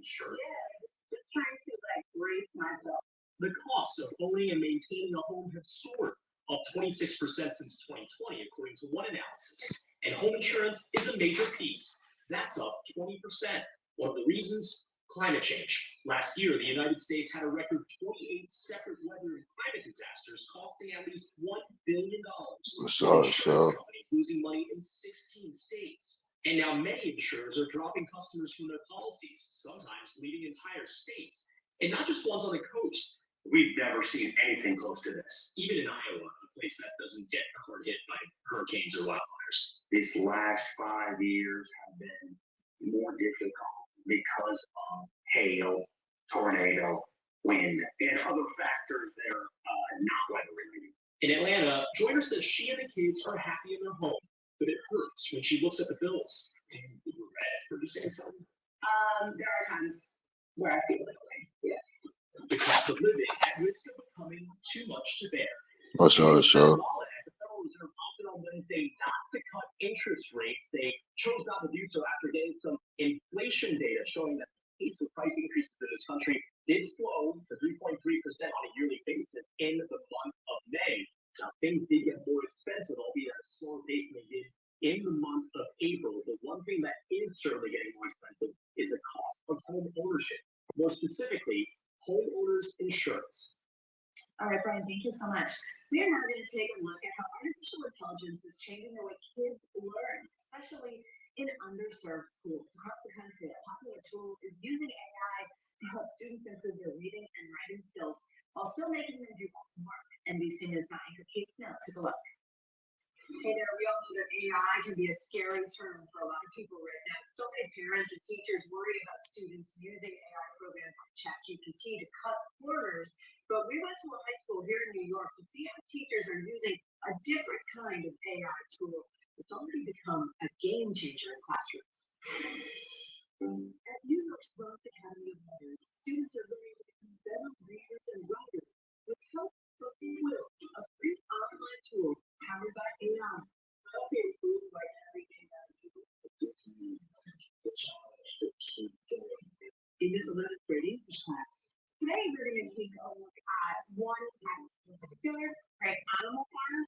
Sure. Yeah, just trying to like brace myself. The costs of owning and maintaining a home have soared, up 26% since 2020, according to one analysis. And home insurance is a major piece. That's up 20%. One of the reasons, climate change. Last year, the United States had a record 28 separate weather and climate disasters costing at least $1 billion. Insurance companies losing money in 16 states. And now many insurers are dropping customers from their policies, sometimes leaving entire states. And not just ones on the coast. We've never seen anything close to this. Even in Iowa, a place that doesn't get hard hit by hurricanes or wildfires. This last 5 years have been more difficult because of hail, tornado, wind, and other factors that are not weather related. In Atlanta, Joyner says she and the kids are happy in their home, but it hurts when she looks at the bills. Do you regret purchasing something? There are times where I feel that way, yes. The cost of living at risk of becoming too much to bear. What's up, show? As the Federal Reserve opted on Wednesday not to cut interest rates, they chose not to do so after getting some inflation data showing that the pace of price increases in this country did slow to 3.3% on a yearly basis in the month of May. Now, things did get more expensive, albeit at a slower pace than they did in the month of April. The one thing that is certainly getting more expensive is the cost of home ownership. More specifically, homeowners insurance. All right, Brian, thank you so much. We are now going to take a look at how artificial intelligence is changing the way kids learn, especially in underserved schools across the country. A popular tool is using AI to help students improve their reading and writing skills while still making them do homework. NBC News anchor Kate Snow took a look. Hey there, we all know that AI can be a scary term for a lot of people right now. So many parents and teachers worry about students using AI programs like ChatGPT to cut corners. But we went to a high school here in New York to see how teachers are using a different kind of AI tool. It's already become a game changer in classrooms. At New York's Bronx Academy of Letters, students are learning to become better readers and writers with help from Quill, a free online tool powered by AI. I hope you Animal Farm?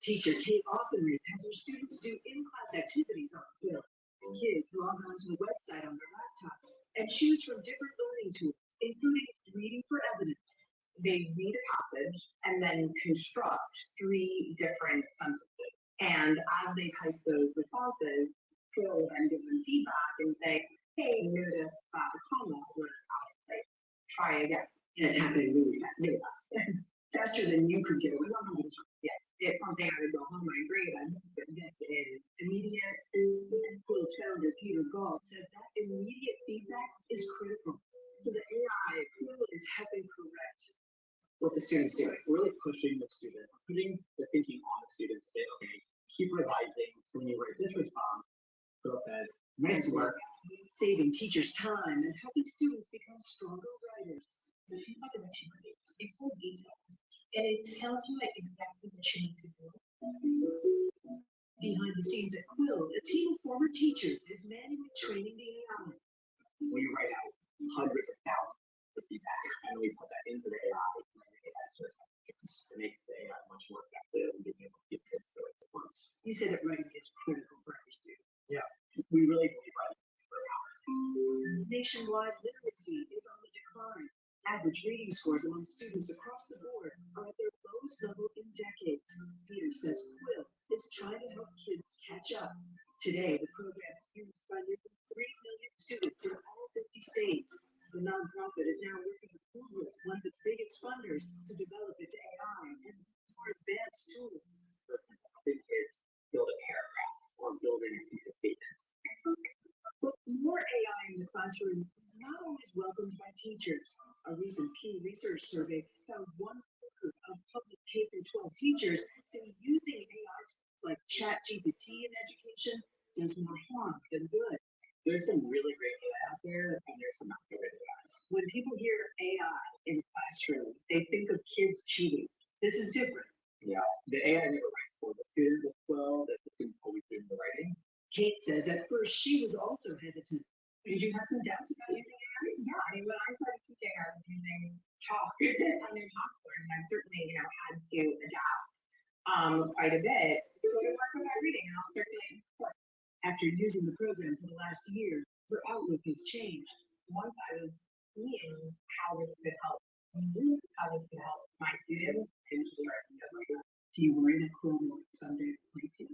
Teacher Kate Offenreith has her students do in-class activities on Quill. Kids log on to the website on their laptops and choose from different learning tools, including reading for evidence. They read a passage and then construct 3 different sentences. And as they type those responses, Quill will then give them feedback and say, hey, notice that the comma was out of place. Try again. And it's happening really fast. Really fast. Faster than you could get away. 100%. Yes, it's something I would go home and grade on, but this is immediate. Quill's founder, Peter Gall, says that immediate feedback is critical. So the AI Quill is helping correct what the student's doing. Really pushing the student, putting the thinking on the student to say, okay, keep revising. So when you write this response, Bill says, nice work. Saving teachers time and helping students become stronger writers. The feedback is actually great. It's so detailed. And it tells you like exactly what you need to do. Behind the scenes at Quill, a team of former teachers is manually training the AI. We write out hundreds of thousands of feedback, and we put that into the AI, and the AI starts it makes the AI much more effective and being able to give kids the right works. You said that writing is critical for every student. Yeah, we really believe writing is very hard. Nationwide literacy is on the decline. Average reading scores among students across the board are at their lowest level in decades. Peter says Quill is trying to help kids catch up. Today, the program is used by nearly 3 million students in all 50 states. The nonprofit is now working with Google, one of its biggest funders, to develop its AI and more advanced tools. Helping kids build a paragraph or building a piece of statements. But more AI in the classroom is not always welcomed by teachers. A recent Pew Research survey found 1/4 of public K-12 teachers say using AI tools like ChatGPT in education does more harm than good. There's some really great AI out there, and there's some not so great AI. When people hear AI in the classroom, they think of kids cheating. This is different. Yeah, the AI never writes for the student as well, that the student always doing the writing. Kate says at first she was also hesitant. Did you have some doubts about using AI? Yeah, I mean, when I started teaching, I was using chalk on their chalkboard, and I certainly, had to adapt quite a bit to go to work with my reading, and I'll circulate support. After using the program for the last year, her outlook has changed. Once I was seeing how this could help me, how this could help my students, it was just starting to get like, do you worry that Quill will someday replace you?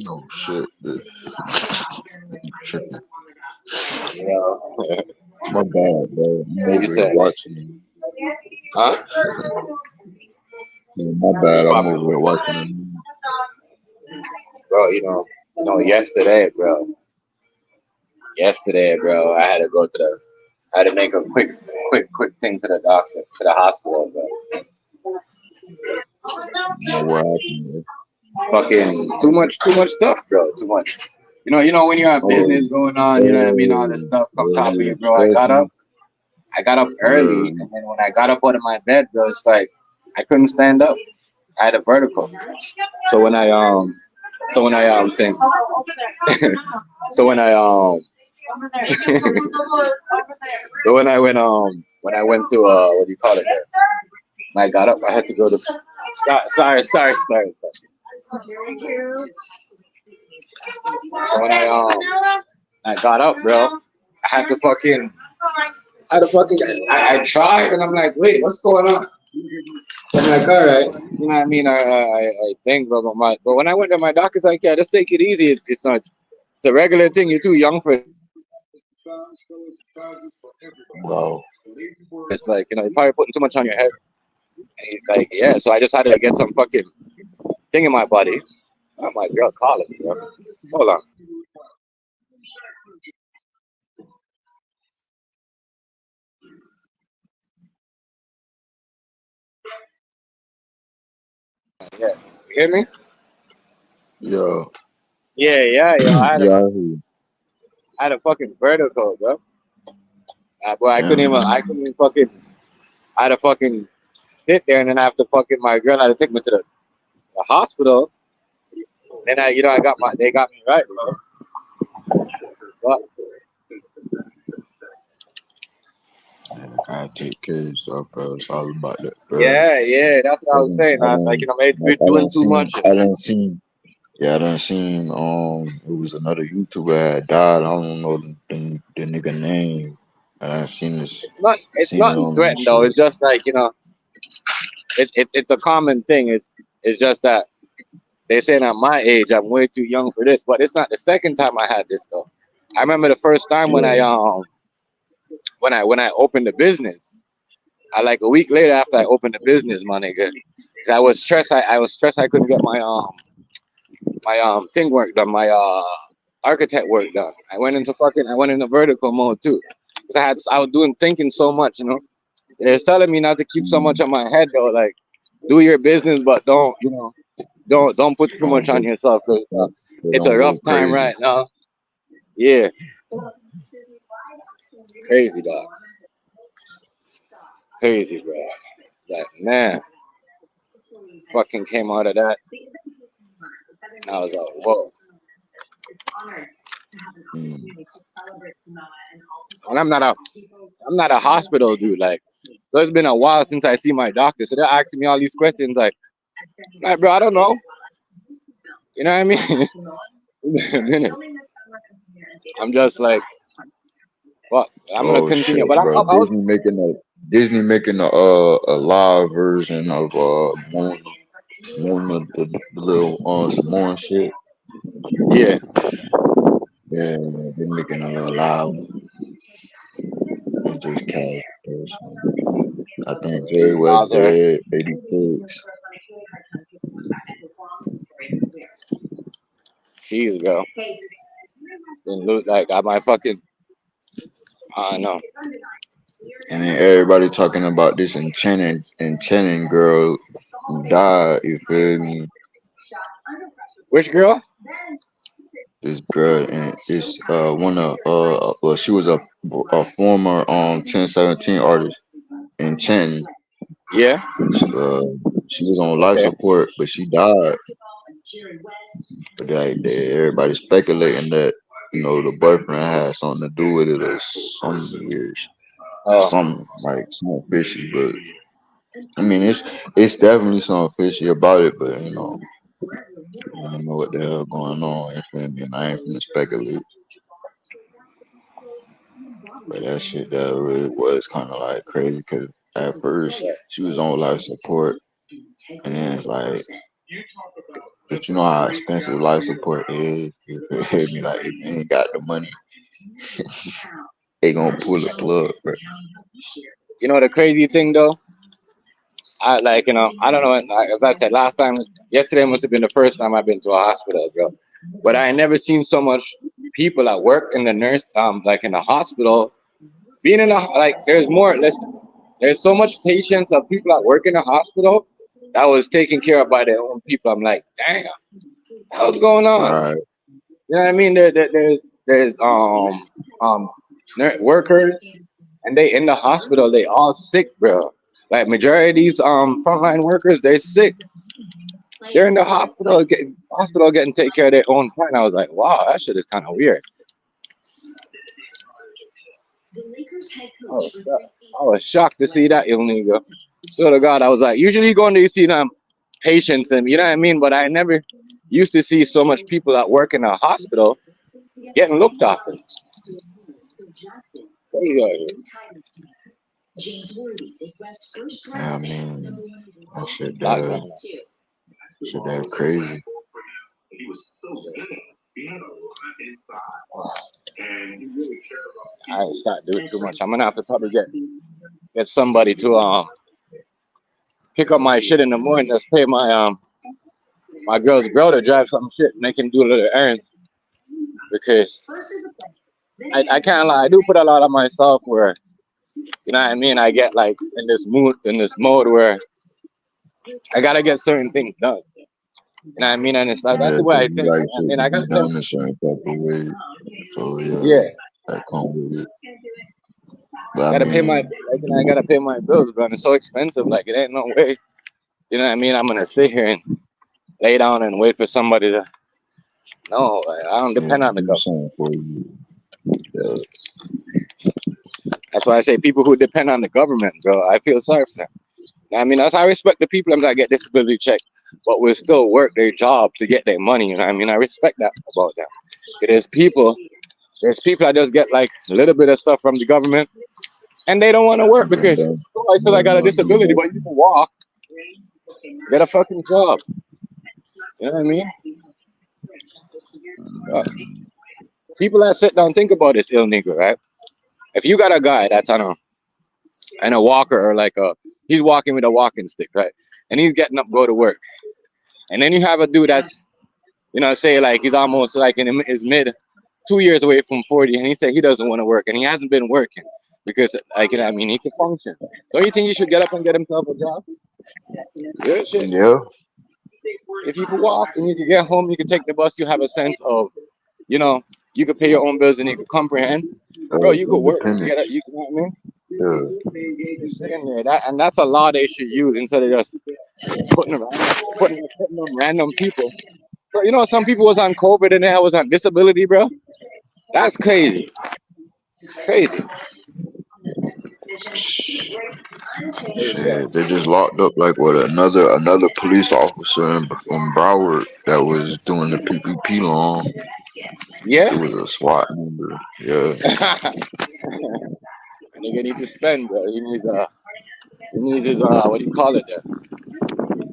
Oh shit, dude. Yeah. My bad, bro. I'm over here watching. Huh? Yeah, my bad. I'm over here watching the news. Bro, yesterday, bro, I had to go to I had to make a quick thing to the doctor, to the hospital, bro. What happened, bro? Fucking too much stuff, bro. Too much. You know when you have business going on, you know what I mean, all this stuff on top of you, bro. I got up early, and then when I got up out of my bed, bro, it's like I couldn't stand up. I had a vertigo. So when I think so when I went to what do you call it there? When I got up, I had to go to sorry. So when I got up, bro, I tried, and I'm like, wait, what's going on? I'm like, all right, you know what I mean? I think, bro, but when I went to my doctor's like, yeah, just take it easy. It's a regular thing. You're too young for it. Bro. It's like, you're probably putting too much on your head. Like, yeah, so I just had to get some fucking thing in my body. Oh, my girl calling me, bro. Hold on. Yeah, you hear me? Yeah. Yeah. Yeah. I had a fucking vertigo, bro. Boy, I couldn't even fucking. I had to fucking sit there, and then after fucking my girl had to take me to the hospital. Then they got me right, bro. But Gotta take care of yourself, bro. It's all about that, bro. Yeah, that's what I was saying. I was like, maybe we're doing too much. I done seen. Yeah, I done seen. It was another YouTuber that died. I don't know the nigga name. I done seen this. It's Seen it not on threatened though. shit. It's just like it's a common thing. It's just that they saying at my age I'm way too young for this, but it's not the second time I had this though. I remember the first time when I opened the business. I like a week later after I opened the business, my nigga. 'Cause I was stressed. I was stressed. I couldn't get my thing work done. My architect work done. I went into vertical mode too. 'Cause I was thinking so much, you know. It's telling me not to keep so much on my head though. Like, do your business, but don't put too much on yourself. 'Cause, it's a rough time right now. Yeah. Crazy dog. Crazy, bro. Like, man. Fucking came out of that. I was like, whoa. And I'm not a hospital dude. Like, so it's been a while since I see my doctor. So they're asking me all these questions like bro, I don't know. You know what I mean? I'm just like, fuck. I'm gonna continue. Shit, But bro. I was Disney making a live version of Mona the little Samoan shit. Yeah. Yeah, they're making a little live. They just cast the person. I think Jerry West dead, 86. Jeez, bro. Didn't look like I might fucking. I don't know. And then everybody talking about this enchanting girl who died. You feel me? Which girl? This girl, and it's one of well, she was a former 1017 artist enchanting. Yeah. She was on life support, but she died. But everybody speculating that the boyfriend had something to do with it or something weird, something fishy. But I mean, it's definitely something fishy about it. But I don't know what the hell going on. You feel me? And I ain't finna speculate. But that shit that really was kind of like crazy because at first she was on life support, and then it's like, but you know how expensive life support is. You feel me? Like if you ain't got the money, they gonna pull the plug, bro. You know the crazy thing though? I don't know. As I said last time, yesterday must have been the first time I've been to a hospital, bro. But I ain't never seen so much people that work in the like in the hospital. Being in there's so much patients of people that work in the hospital that was taken care of by their own people. I'm like, damn, what's going on? Right. You know what I mean? There's workers, and they in the hospital. They all sick, bro. Like majority of these frontline workers, they're sick. They're in the hospital getting taken care of their own friend. I was like, wow, that shit is kind of weird. I was shocked to see that young nigga. Swear to God, I was like, usually going to see them patients and you know what I mean, but I never used to see so much people that work in a hospital getting looked after. Yeah, I mean, that shit that crazy. I ain't start doing too much. I'm gonna have to probably get somebody to pick up my shit in the morning. Let's pay my my girl's bro to drive some shit and make him do a little errands. Because I can't lie, I do put a lot on myself where you know what I mean, I get like in this mode where I gotta get certain things done. You know what I mean? And it's like that's the way I think. Like I mean I gotta done a certain type of way. So yeah. That come with it. I gotta pay my bills, bro. And it's so expensive. Like it ain't no way. You know what I mean? I'm gonna sit here and lay down and wait for somebody to. No, I don't depend on the government. That's why I say people who depend on the government, bro. I feel sorry for them. I mean, I respect the people that get disability check, but will still work their job to get their money. You know what I mean? I respect that about them. There's people that just get like a little bit of stuff from the government, and they don't want to work because I still I got a disability, but you can walk, get a fucking job. You know what I mean? People that sit down think about this ill nigga, right? If you got a guy that's on a walker or like he's walking with a walking stick, right? And he's getting up, go to work. And then you have a dude that's, you know, say like he's almost like in his mid 2 years away from 40, and he said he doesn't want to work, and he hasn't been working because, like, you know, I mean, he can function. So you think he should get up and get himself a job? Yeah, shit. Yeah. If you can walk and you can get home, you can take the bus, you have a sense of, you know, you could pay your own bills and you could comprehend. Bro, you could work. You know what I mean? Yeah. Sitting there, that's a law they should use instead of just putting them random people. Bro, you know, some people was on COVID and they was on disability, bro. That's crazy. Crazy. Shit, they just locked up like what another police officer from Broward that was doing the PPP loan. Yeah. It was a SWAT member. Yeah. Nigga need to spend, bro. He needs his what do you call it there?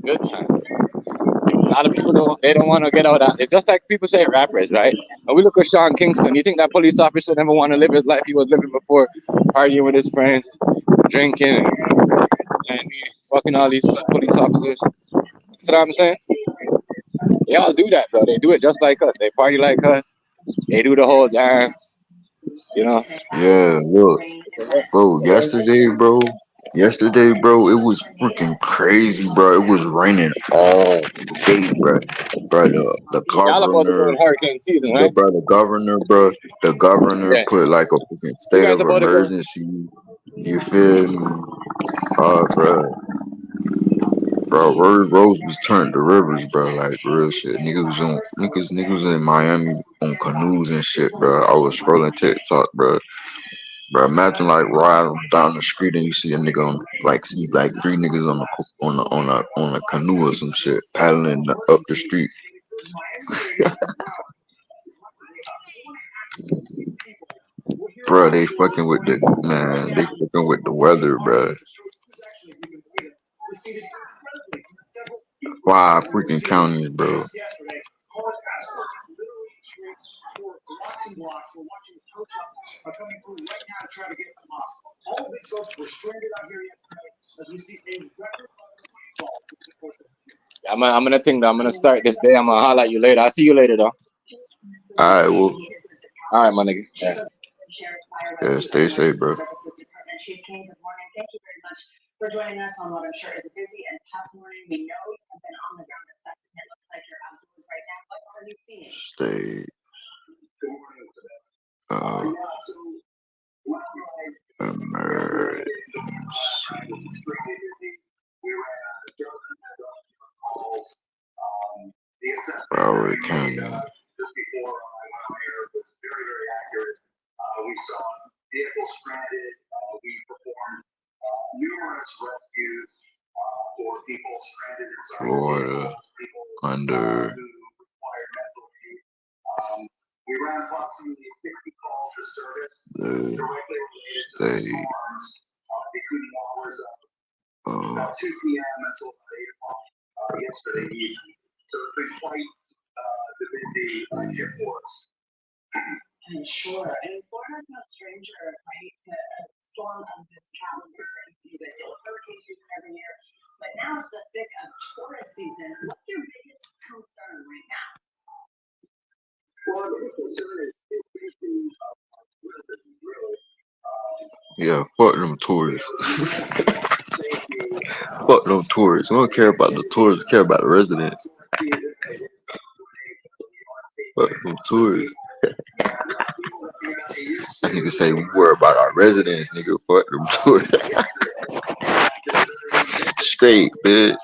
Good time. A lot of people don't want to get out of. It's just like people say rappers, right? And we look at Sean Kingston. You think that police officer never want to live his life he was living before, partying with his friends, drinking, and fucking all these police officers? That's what I'm saying. They all do that, bro. They do it just like us. They party like us. They do the whole dance, you know. Yeah, look, bro. Yesterday, bro, it was freaking crazy, bro. It was raining all day, bro. Bro, the Y'all about to go in governor, hurricane season, right? the governor Yeah. put like a freaking You state guys of about to go. emergency. You feel me? Bro, roads was turned to rivers, bro. Like real shit. Niggas in Miami on canoes and shit, bro. I was scrolling TikTok, bro. Bro, imagine like riding down the street and you see a nigga see like three niggas on a canoe or some shit paddling up the street. Bro, they fucking with the weather, bro. 5 freaking counties, bro. I'm gonna start this day. I'm gonna holler at you later. I'll see you later, though. Alright, well. Alright, my nigga. Yeah, stay safe, bro. Thank you very much for joining us on what I'm sure is a busy and tough morning. We know you have been on the ground assessing. It looks like you're outdoors right now. What are you seeing? Stay. Broward County. We saw vehicles stranded. We performed numerous rescues for people stranded inside Florida under we ran approximately 60 calls for service the directly related to the state. storms between the hours of about 2 p.m. until 8 o'clock yesterday evening. So it's been quite the busy year for us. I'm sure. And Florida's no stranger, right, to a storm of this caliber. You guys deal with hurricane season every year, but now it's the thick of tourist season. What's your biggest concern right now? Well, the biggest concern is really. Yeah, fuck them tourists. Fuck them tourists. We don't care about the tourists, we care about the residents. Fuck them tourists. That nigga say we worry about our residents, nigga. Fuck them tourists. Straight, bitch.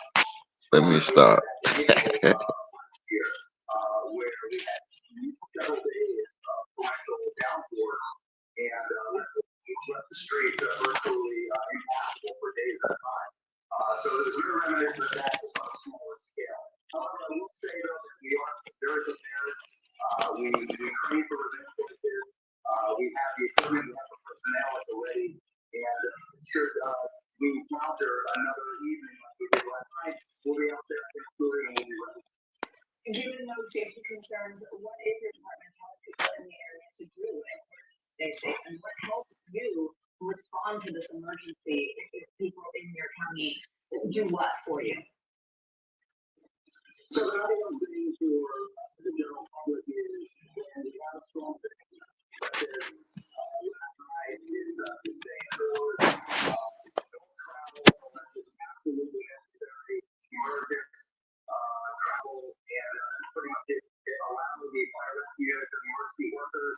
Let me stop. the streets virtually impassable for days at a time. So there's no remnants of that just on a smaller scale. However, I will say though that we are very prepared. We train for events like this. We have the equipment, we have the personnel at the ready, and should we encounter another evening like we did last night, we'll be out there including and we'll be ready. Given those safety concerns, what is your department telling people in the area to do in order to stay safe? And what helps you respond to this emergency if people in your county do what for you? So the other one thing for the general public is when you have a strong business, such as last night, is to stay indoors, don't travel unless it's absolutely necessary, emergent travel, and pretty much it allows the fire rescue and emergency workers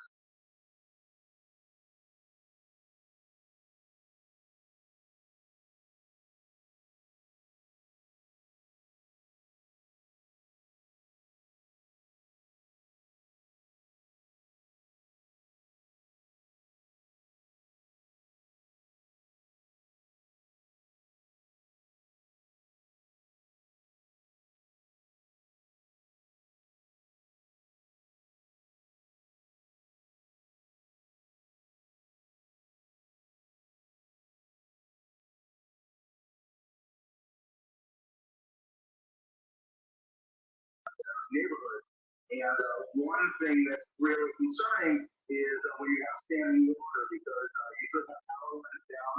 neighborhood. And one thing that's really concerning is when you have standing water because you could have power lines down